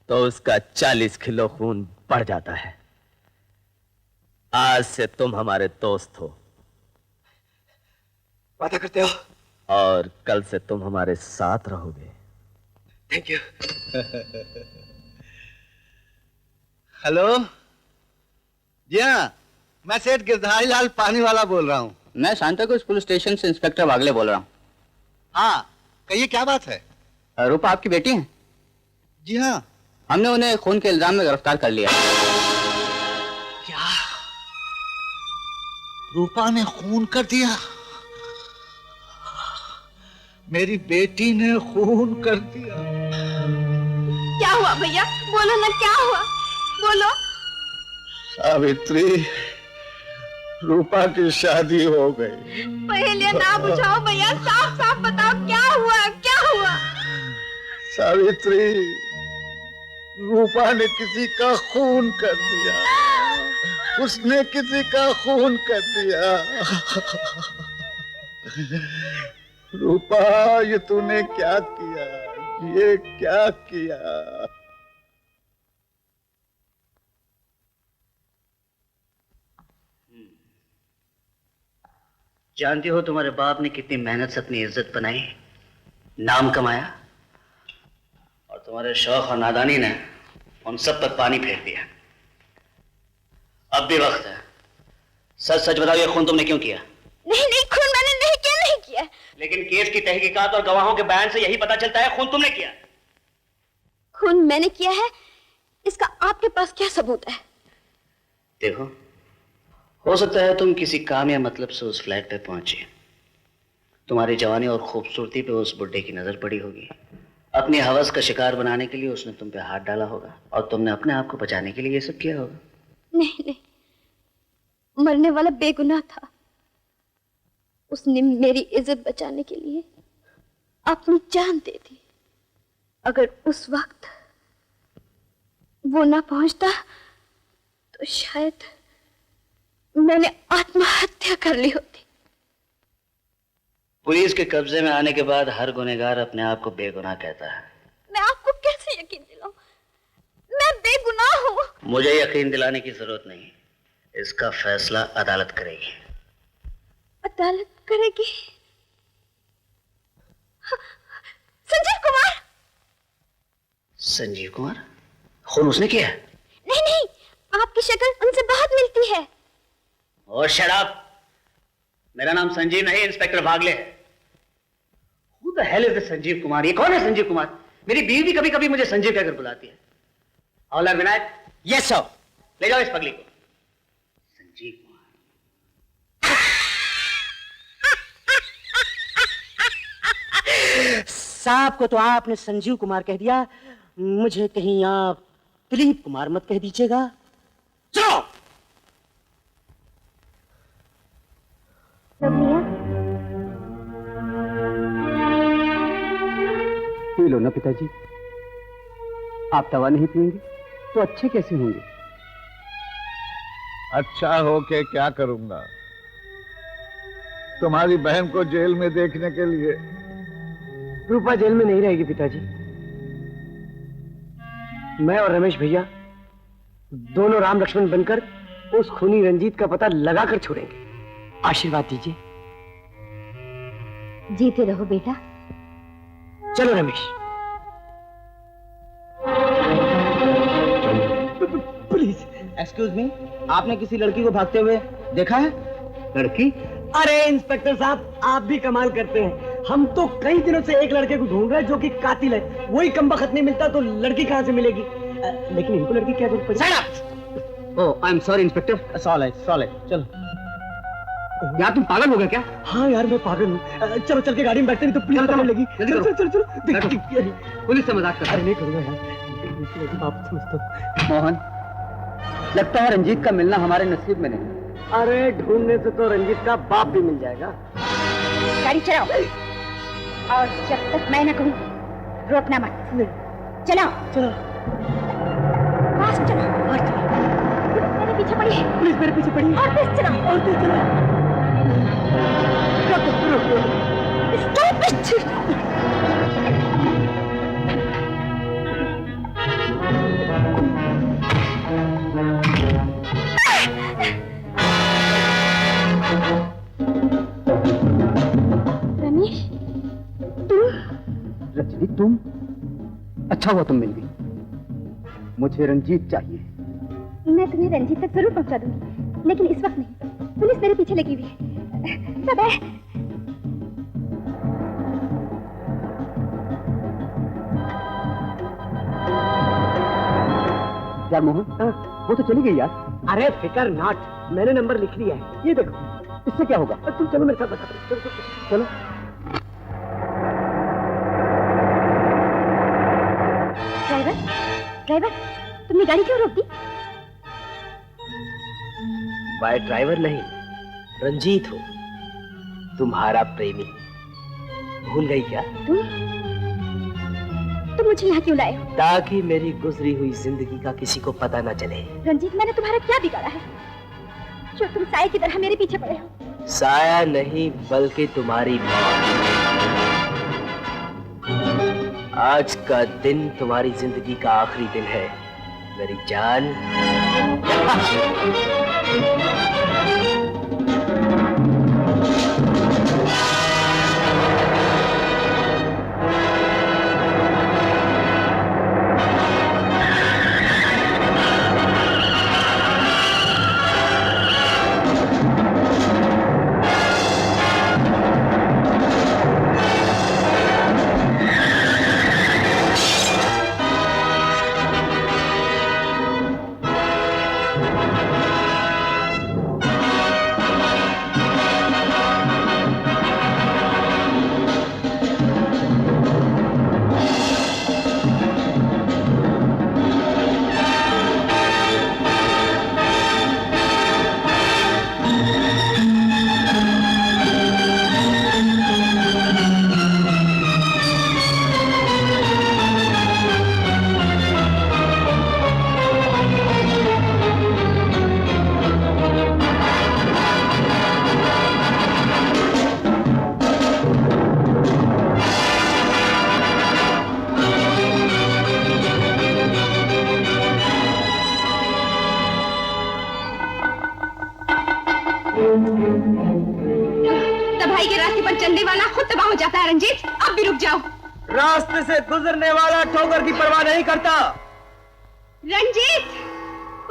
तो उसका 40 किलो खून बढ़ जाता है। आज से तुम हमारे दोस्त हो। वादा करते हो? और कल से तुम हमारे साथ रहोगे। Thank you. हेलो, जी हाँ, मैं सेठ गिरधारी लाल पानी वाला बोल रहा हूँ। मैं सांताक्रूज पुलिस स्टेशन से इंस्पेक्टर वागले बोल रहा हूँ। हाँ, कहिए क्या बात है? रूपा आपकी बेटी है? जी हाँ। हमने उन्हें खून के इल्जाम में गिरफ्तार कर लिया। क्या? रूपा ने खून कर दिया? मेरी बेटी ने खून कर दिया? क्या हुआ भैया, बोलो ना, क्या हुआ, बोलो। सावित्री, रूपा की शादी हो गई। पहले ना बुझाओ भैया, साफ साफ बताओ क्या हुआ, क्या हुआ? सावित्री, रूपा ने किसी का खून कर दिया, उसने किसी का खून कर दिया। रूपा, ये तूने क्या किया, ये क्या किया? जानती हो तुम्हारे बाप ने कितनी मेहनत से अपनी इज्जत बनाई, नाम कमाया, और तुम्हारे शौक और नादानी ने उन सब पर पानी फेर दिया। अब भी वक्त है, सच सच बताओ, ये खून तुमने क्यों किया? नहीं नहीं, खून मैंने नहीं किया। लेकिन केस की तहकीकात और गवाहों के बयान से यही पता चलता है खून तुमने किया। खून मैंने किया है, इसका आपके पास क्या सबूत है? देखो, हो सकता है तुम किसी काम या मतलब से उस फ्लैट पे पहुंचे, तुम्हारी जवानी और खूबसूरती पे उस बुड्ढे की नजर पड़ी होगी, अपनी हवस का शिकार बनाने के लिए उसने तुम पे हाथ डाला होगा, और तुमने अपने आप को बचाने के लिए ये सब किया होगा। नहीं नहीं, मरने वाला बेगुनाह था, उसने मेरी इज्जत बचाने के लिए अपनी जान दे दी। अगर उस वक्त वो ना पहुंचता तो शायद मैंने आत्महत्या कर ली होती। पुलिस के कब्जे में आने के बाद हर गुनहगार अपने आप को बेगुनाह कहता है। मैं आपको कैसे यकीन दिलाऊं? मैं बेगुनाह हूँ। मुझे यकीन दिलाने की जरूरत नहीं, इसका फैसला अदालत करेगी। अदालत करेगी? संजीव कुमार। संजीव कुमार? खून उसने किया? नहीं नहीं, आपकी शक्ल उनसे बहुत मिलती है। और शराब, मेरा नाम संजीव नहीं, इंस्पेक्टर भागले है। Who the hell is this Sanjeev Kumar? ये कौन है संजीव कुमार? मेरी बीवी भी कभी कभी मुझे संजीव कहकर बुलाती है। हवलदार विनायक। Yes sir. ले जाओ इस पगली को। संजीव कुमार। साहब को तो आपने संजीव कुमार कह दिया, मुझे कहीं आप दिलीप कुमार मत कह दीजिएगा। चलो। पी लो ना पिताजी, आप दवा नहीं पिएंगे तो अच्छे कैसे होंगे? अच्छा हो के क्या करूंगा? तुम्हारी बहन को जेल में देखने के लिए। रूपा जेल में नहीं रहेगी पिताजी, मैं और रमेश भैया दोनों राम लक्ष्मण बनकर उस खूनी रंजीत का पता लगाकर छोड़ेंगे। आशीर्वाद दीजिए। जीते रहो बेटा। चलो रमेश। प्लीज एक्सक्यूज मी, आपने किसी लड़की को भागते हुए देखा है? लड़की? अरे इंस्पेक्टर साहब, आप भी कमाल करते हैं। हम तो कई दिनों से एक लड़के को ढूंढ रहे हैं जो कि कातिल है, वही कमबख्त नहीं मिलता तो लड़की कहां से मिलेगी? लेकिन इनको लड़की क्या जरूरत पड़ी? Oh I am sorry inspector. Sorry चलो। यार तुम पागल हो गए क्या? हाँ यार मैं पागल हूँ। चलो चल के गाड़ी में बैठते नहीं तो पुलिस पकड़ लेगी। चलो। पुलिस से मजाक कर। अरे नहीं करूँगा यार, आप समझते। मोहन, लगता है रंजीत का मिलना हमारे नसीब में नहीं। अरे ढूंढने से तो रंजीत का बाप भी मिल जाएगा। गाड़ी चलाओ, और जब तक मैं न कहूँ रोकना मत। चलाओ। चलो। फास्ट चलाओ। मेरे पीछे पड़ी। पुलिस मेरे पीछे पड़ी। और तेज चलाओ। और तेज चलाओ। Stop it! रमेश, तुम? रजनी तुम? अच्छा हुआ तुम मिल गई। मुझे रंजीत चाहिए। मैं तुम्हें रंजीत तक जरूर पहुंचा दूंगी, लेकिन इस वक्त नहीं। पुलिस मेरे पीछे लगी हुई है। सब है। क्या मोहन? वो तो चली गई यार। अरे फिकर नॉट, मैंने नंबर लिख लिया है, ये देखो। इससे क्या होगा? तुम चलो मेरे साथ बता। चलो। ड्राइवर, तुमने गाड़ी क्यों रोक दी? मैं ड्राइवर नहीं, रंजीत हूँ, तुम्हारा प्रेमी। भूल गई क्या? तुम तुम मुझे यहाँ क्यों लाए हो? ताकि मेरी गुजरी हुई जिंदगी का किसी को पता न चले। रंजीत, मैंने तुम्हारा क्या बिगाड़ा है जो तुम साए की तरह मेरे पीछे पड़े हो? साया नहीं बल्कि तुम्हारी मौत। आज का दिन तुम्हारी जिंदगी का आखिरी दिन है मेरी जान। तबाही के रास्ते पर चलने वाला खुद तबाह हो जाता है। रंजीत, अब भी रुक जाओ। रास्ते से गुजरने वाला ठोकर की परवाह नहीं करता। रंजीत,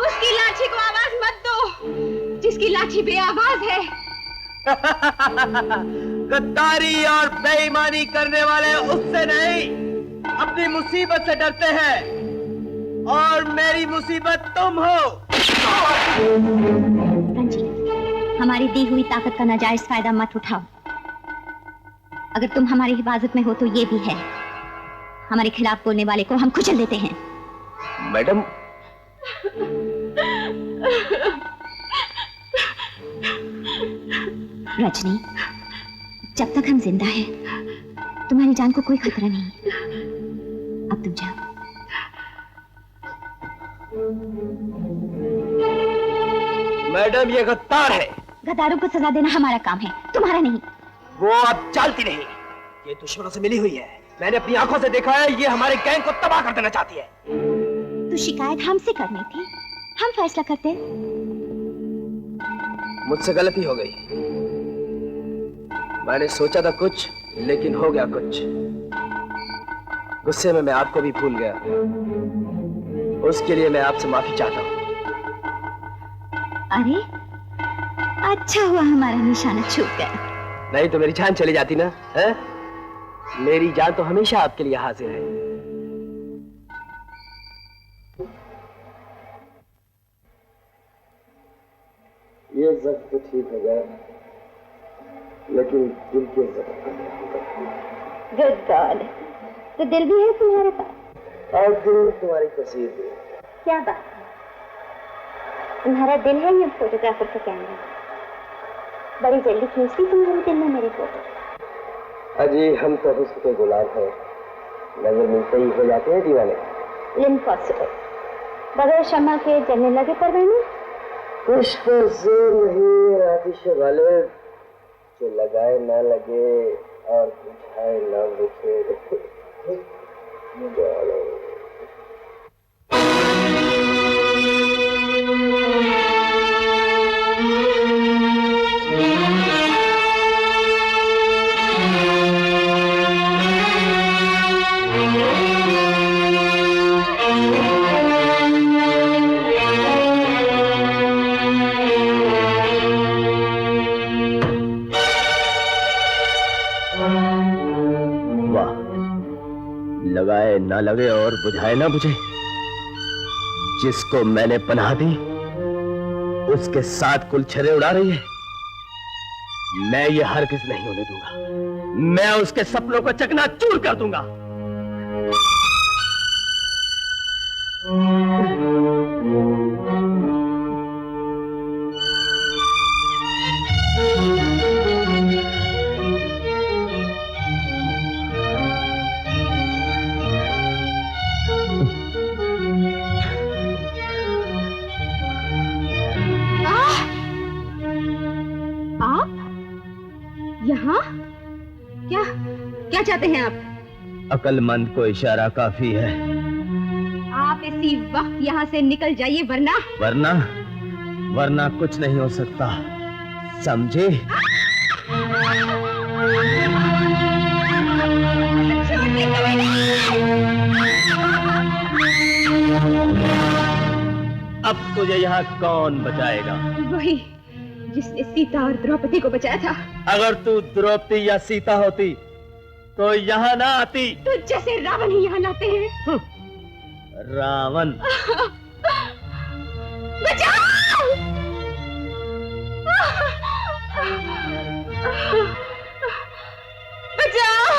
उसकी लाठी को आवाज मत दो जिसकी लाठी बेआवाज है। गद्दारी और बेईमानी करने वाले उससे नहीं, अपनी मुसीबत से डरते हैं, और मेरी मुसीबत तुम हो। रंजीत, हमारी दी हुई ताकत का नाजायज फायदा मत उठाओ। अगर तुम हमारी हिफाजत में हो तो ये भी है, हमारे खिलाफ बोलने वाले को हम कुचल देते हैं। मैडम, रजनी, जब तक हम जिंदा हैं, तुम्हारी जान को कोई खतरा नहीं। अब तुम जाओ। मैडम, ये गद्दार है। गद्दारों को सजा देना हमारा काम है, तुम्हारा नहीं। वो अब चालती नहीं, ये दुश्मनों से मिली हुई है। मैंने अपनी आंखों से देखा है, ये हमारे गैंग को तबाह कर देना चाहती है। तो शिकायत हमसे करनी थी, हम फैसला करते। मुझसे गलती हो गई। मैंने सोचा था कुछ, लेकिन हो गया कुछ। गुस्से में मैं आपको भी भूल गया। उसके लिए मैं आपसे माफी चाहता हूँ। अरे, अच्छा हुआ हमारा निशाना छूट गया। नहीं तो मेरी जान चली जाती ना, है? मेरी जान तो हमेशा आपके लिए हाजिर है। ये जख्म तो ठीक हो गया, लेकिन दिल के जख्म गुड गॉड, तो दिल भी है तुम्हारे पास? और दिल तुम्हारी तस्वीर भी। क्या बात है, तुम्हारा दिल है या फोटोग्राफर का कैमरा? बड़ी जल्दी खींचती तुम्हारे दिल में मेरे फोटो। अजी, हम तो हुस्न के गुलाम हैं, नजर मिलते ही हो जाते हैं दीवाने। इम्पॉसिबल, बगैर शम्मा के जलने लगे परवाने। कुछ पर जोर नहीं आतिश वाले, जो लगाए ना लगे और बुझाए ना बुझे। लगाए ना लगे और बुझाए ना बुझे, जिसको मैंने पनाह दी उसके साथ कुलछरे उड़ा रही है। मैं ये हरगिज़ नहीं होने दूंगा। मैं उसके सपनों को चकनाचूर कर दूंगा। चाहते हैं आप? अक्लमंद को इशारा काफी है। आप इसी वक्त यहाँ से निकल जाइए, वरना वरना कुछ नहीं हो सकता, समझे? अब तुझे यहाँ कौन बचाएगा? वही जिसने सीता और द्रौपदी को बचाया था। अगर तू द्रौपदी या सीता होती तो यहाँ ना आती। तो जैसे रावण ही यहाँ लाते हैं। रावण? बचाओ! बचाओ!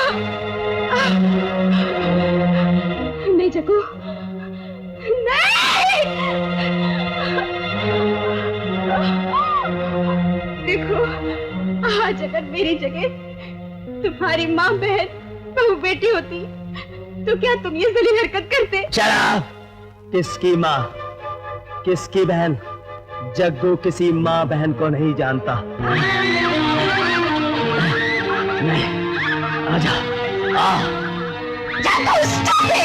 नहीं जग्गू, नहीं! देखो, आज अगर मेरी जगह तुम्हारी माँ बहन बहू बेटी होती तो क्या तुम ये जलील हरकत करते? शराब! किसकी माँ, किसकी बहन? जग्गू किसी माँ बहन को नहीं जानता। नहीं, आजा, आ। Jaggu, stop it!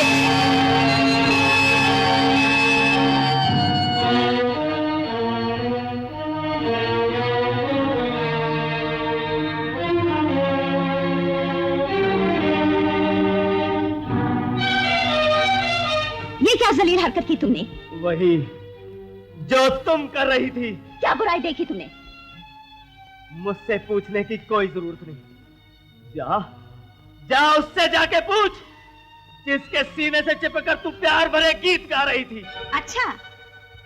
ये क्या जलील हरकत की तुमने? वही जो तुम कर रही थी। क्या बुराई देखी तुमने? मुझसे पूछने की कोई जरूरत नहीं। जा उससे जाके पूछ, जिसके सीने से चिपकर तू प्यार भरे गीत गा रही थी। अच्छा,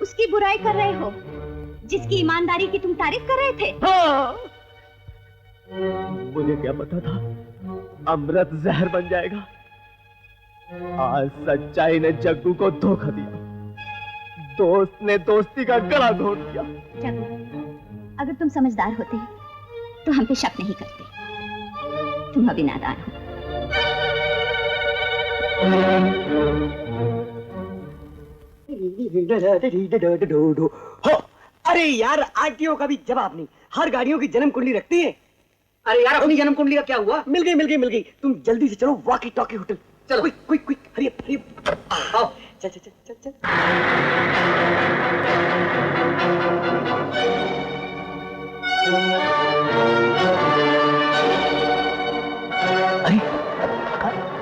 उसकी बुराई कर रहे हो, जिसकी ईमानदारी की तुम तारीफ कर रहे थे? हाँ। मुझे क्या पता था अमृत जहर बन जाएगा। आज सच्चाई ने जग्गू को धोखा दिया, दोस्त ने दोस्ती का गला घोट दिया। जग्गू, अगर तुम समझदार होते तो हम पे शक नहीं करते। तुम अभी नादान हो। अरे यार, आरटीओ का भी जवाब नहीं। हर गाड़ियों की जन्म कुंडली रखती है। अरे यार, अपनी जन्म कुंडली का क्या हुआ? मिल गई। तुम जल्दी से चलो वॉकी टॉकी होटल। चलो, क्विक, हरी अप। आओ, चल। अरे,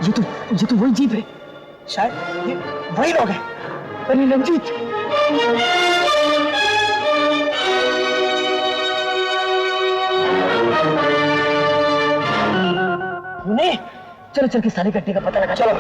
ये तो वही जीप है। शायद ये वही लोग हैं। अरे रंजीत, चलो के सारे गड्ढे का पता लगा। चलो।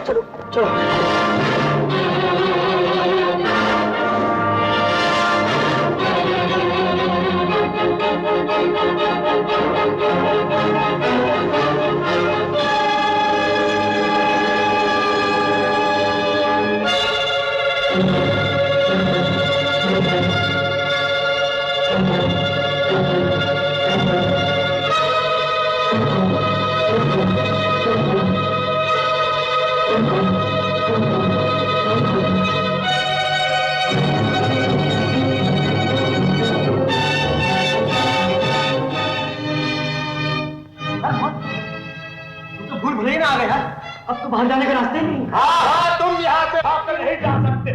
अब तो बाहर जाने का रास्ते नहीं। हाँ, तुम यहाँ से भागकर नहीं जा सकते।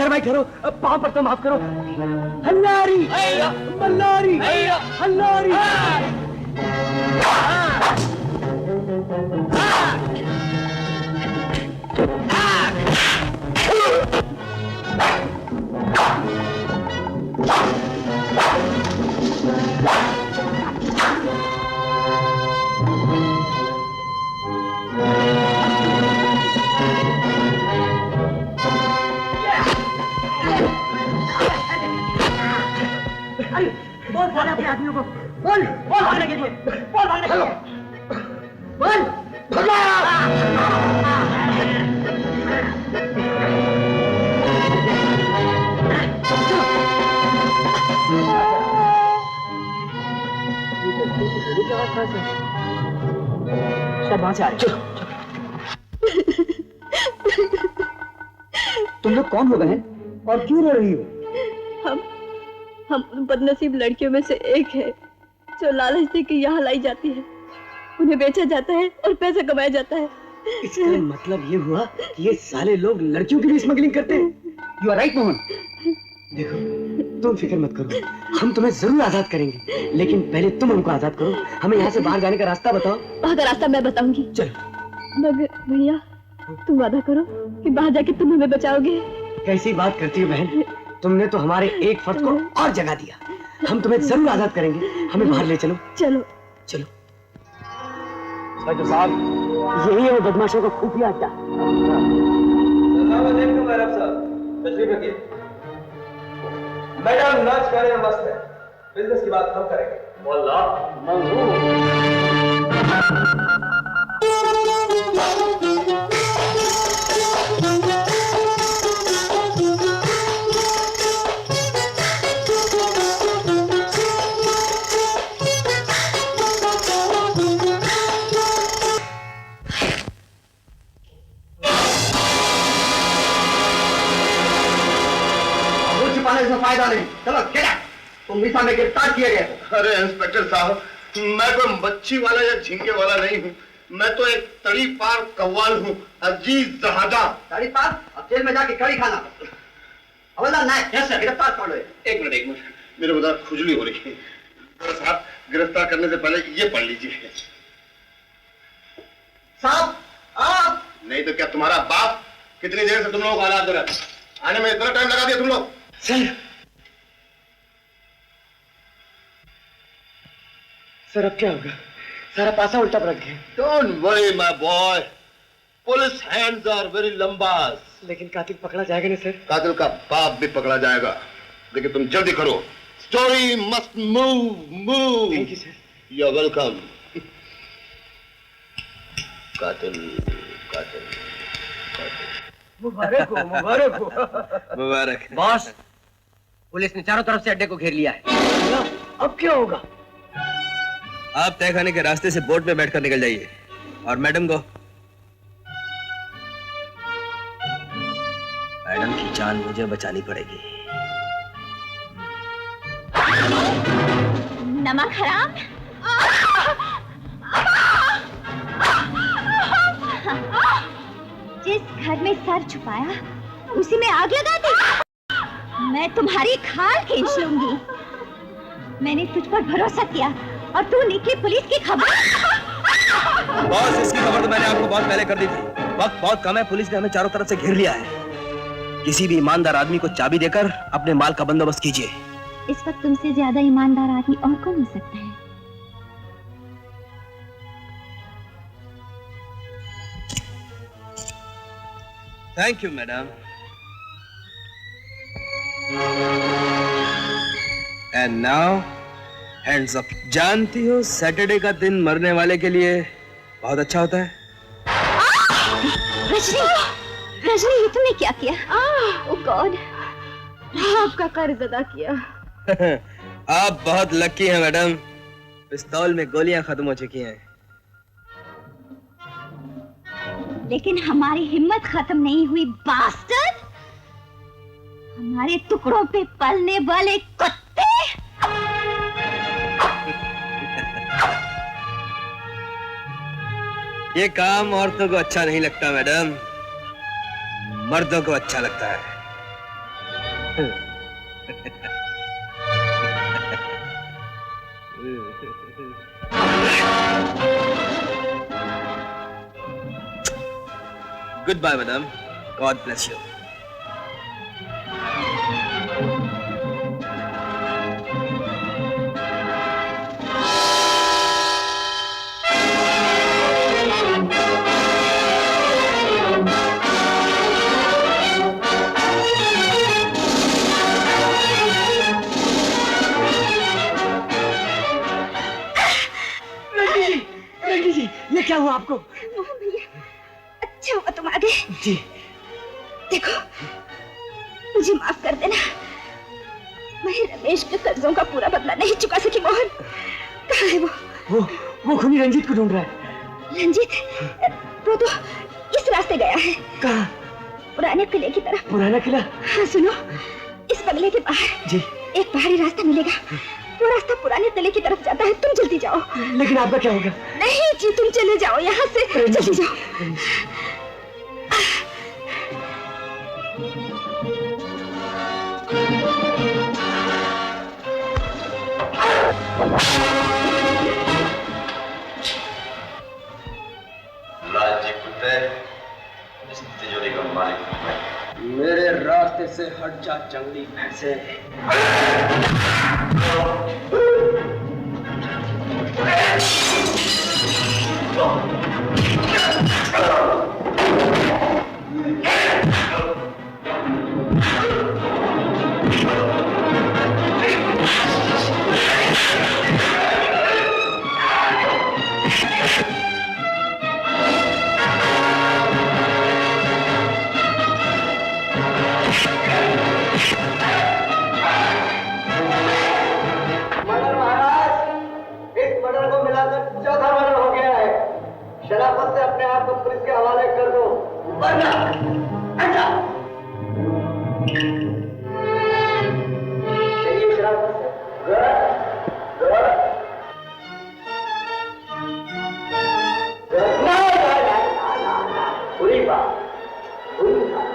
ठहरो भाई ठहरो, पाँव पर तो माफ करो। हल्लारी मल्लारी हल्लारी। बोल बोल अपने आदमियों को, बोल बोल भागने के लिए, बोल भागने के लिए, बोल सब वहां से आ रहे। चलो तुम लोग कौन हो बहन और क्यों रो रही हो? हम उन बदनसीब लड़कियों में से एक है जो लालच दे के यहाँ लाई जाती है, उन्हें बेचा जाता है और पैसा कमाया जाता है। इसका मतलब ये हुआ कि ये साले लोग लड़कियों की भी स्मगलिंग करते हैं। You are right Mohan. देखो तुम फिक्र मत करो, हम तुम्हें जरूर आजाद करेंगे, लेकिन पहले तुम हमको आजाद करो। हमें यहाँ से बाहर जाने का रास्ता बताओ। वहाँ का रास्ता मैं बताऊंगी। चलो। मगर भैया तुम वादा करो कि बाहर जाके तुम हमें बचाओगे। कैसी बात करती हो बहन, तुमने तो हमारे एक फर्ज को और जगा दिया। हम तुम्हें जरूर आजाद करेंगे, हमें बाहर ले चलो। चलो चलो। तो साहब यही है वो बदमाशों का खुफिया अड्डा। तशरीफ रखिए। मैडम नाच गाने में मस्त है, बिजनेस की बात हम करेंगे। इसमें फायदा नहीं। चलो गेट आउट। तुम मिसा में गिरफ्तार किए गए। अरे इंस्पेक्टर साहब, मैं कोई मच्छी वाला या झींगे वाला नहीं हूँ। मैं तो एक तड़ी पार कव्वाल हूँ, अजीज जहादा। तड़ी पार? अब जेल में जाके कड़ी खाना। हवलदार नायक, यस सर, गिरफ्तार कर लो। एक मिनट, मेरे बता खुजली हो रही है। साहब गिरफ्तार करने से पहले ये पढ़ लीजिए। साहब आप नहीं तो क्या तुम्हारा बाप कितनी देर से तुम लोगों को हालात दे रहा था? आने में इतना टाइम लगा दिया तुम लोग। सर अब क्या होगा? सारा पासा उल्टा पलट गया। Don't worry my boy, police hands are very लंबास। लेकिन कातिल पकड़ा जाएगा ना सर? कातिल का बाप भी पकड़ा जाएगा, लेकिन तुम जल्दी करो। Story must move. Thank you sir. You are welcome. कातिल कातिल मुबारक हो, मुबारक हो। मुबारक। बॉस, पुलिस ने चारों तरफ से अड्डे को घेर लिया है। अब क्या होगा? आप तहखाने के रास्ते से बोट में बैठकर निकल जाइए और मैडम को, मैडम की जान मुझे बचानी पड़ेगी। नमक हराम। जिस घर में सर छुपाया उसी में आग लगा दी। मैं तुम्हारी खाल खींच लूंगी। मैंने तुझ पर भरोसा किया और तू निकली पुलिस की खबर। बॉस, इसकी खबर तो मैंने आपको बहुत पहले कर दी थी। वक्त बहुत कम है, पुलिस ने हमें चारों तरफ से घेर लिया है। किसी भी ईमानदार आदमी को चाबी देकर अपने माल का बंदोबस्त कीजिए। इस वक्त तुमसे ज्यादा ईमानदार आदमी और कौन हो सकता है? Thank you madam. And now hands up. जानती हो सैटरडे का दिन मरने वाले के लिए बहुत अच्छा होता है। रजनी, रजनी ये तुमने क्या किया? ओह गॉड, आपका कर्ज अदा किया। आप बहुत लकी हैं मैडम, पिस्तौल में गोलियां खत्म हो चुकी हैं। लेकिन हमारी हिम्मत खत्म नहीं हुई बास्टर्ड। हमारे टुकड़ों पे पलने वाले कुत्ते। ये काम औरतों को अच्छा नहीं लगता मैडम, मर्दों को अच्छा लगता है। Goodbye, madam. God bless you. रंगी जी, ये क्या हुआ आपको? मोहन भैया, अच्छा हुआ तुम आ गए। जी। देखो, मुझे माफ कर देना। मैं रमेश के कर्जों का पूरा बदला नहीं चुका सकी। मोहन कहाँ है वो खूनी रंजीत को ढूंढ रहा है। रंजीत? वो तो इस रास्ते गया है। कहाँ? पुराने किले की तरफ। पुराना किला? हाँ सुनो, इस बंगले के बाहर जी एक पहाड़ी रास्ता मिलेगा। वो रास्ता पुराने किले की तरफ जाता है। तुम जल्दी जाओ। लेकिन आपका क्या होगा? नहीं जी, तुम चले जाओ यहाँ से, जल्दी जाओ। लालची कुत्ते, इस तिजोरी का मालिक हूं मैं। मेरे रास्ते से हट जा जंगली भैंसे। शराफत से अपने आप को पुलिस के हवाले कर दो, वरना चलिए शराफत से बुरी बात, बुरी बात।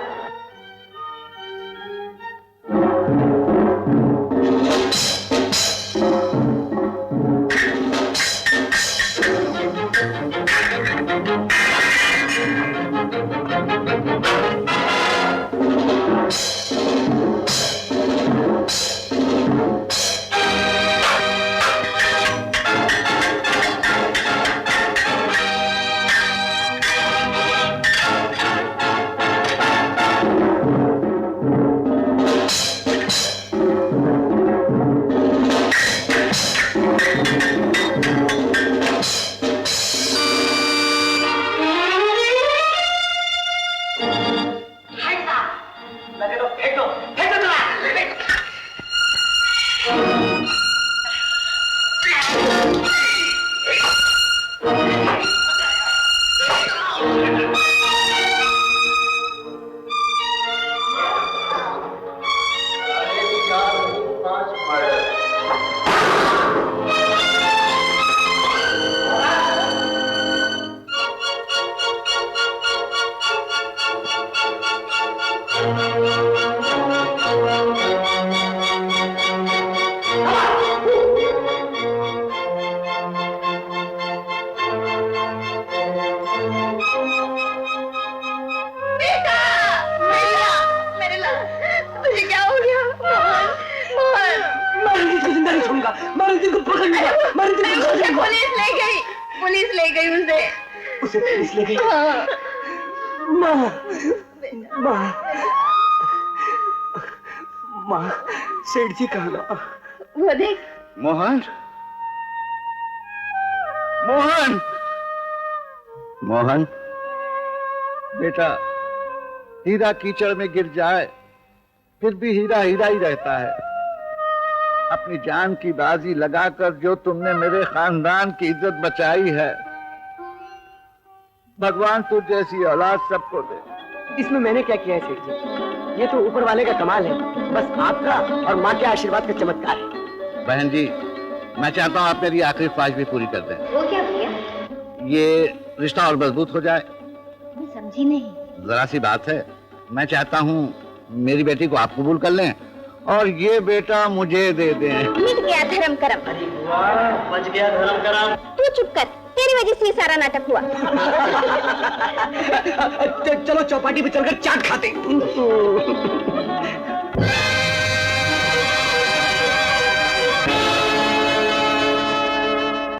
पुलिस ले गई उसे। उसे पुलिस ले गई? हाँ। माँ, माँ, माँ, सेठ जी कहाँ ना? वो देख। मोहन, मोहन, मोहन, बेटा, हीरा कीचड़ में गिर जाए फिर भी हीरा हीरा ही रहता है। अपनी जान की बाजी लगाकर जो तुमने मेरे खानदान की इज्जत बचाई है, भगवान तुझ जैसी औलाद सबको दे। इसमें मैंने क्या किया है सेठ जी? ये तो ऊपर वाले का कमाल है, बस आपका और माँ के आशीर्वाद का चमत्कार है। बहन जी, मैं चाहता हूँ आप मेरी आखिरी ख्वाहिश भी पूरी कर दें। वो क्या भैया? ये रिश्ता और मजबूत हो जाए। मैं समझी नहीं। जरा सी बात है, मैं चाहता हूँ मेरी बेटी को आप कबूल कर लें और ये बेटा मुझे दे दें। मिट गया धर्म करम। बच गया धर्म करम। तू चुप कर, तेरी वजह से ये सारा नाटक हुआ। चलो चौपाटी पे चलकर चाट खाते हैं।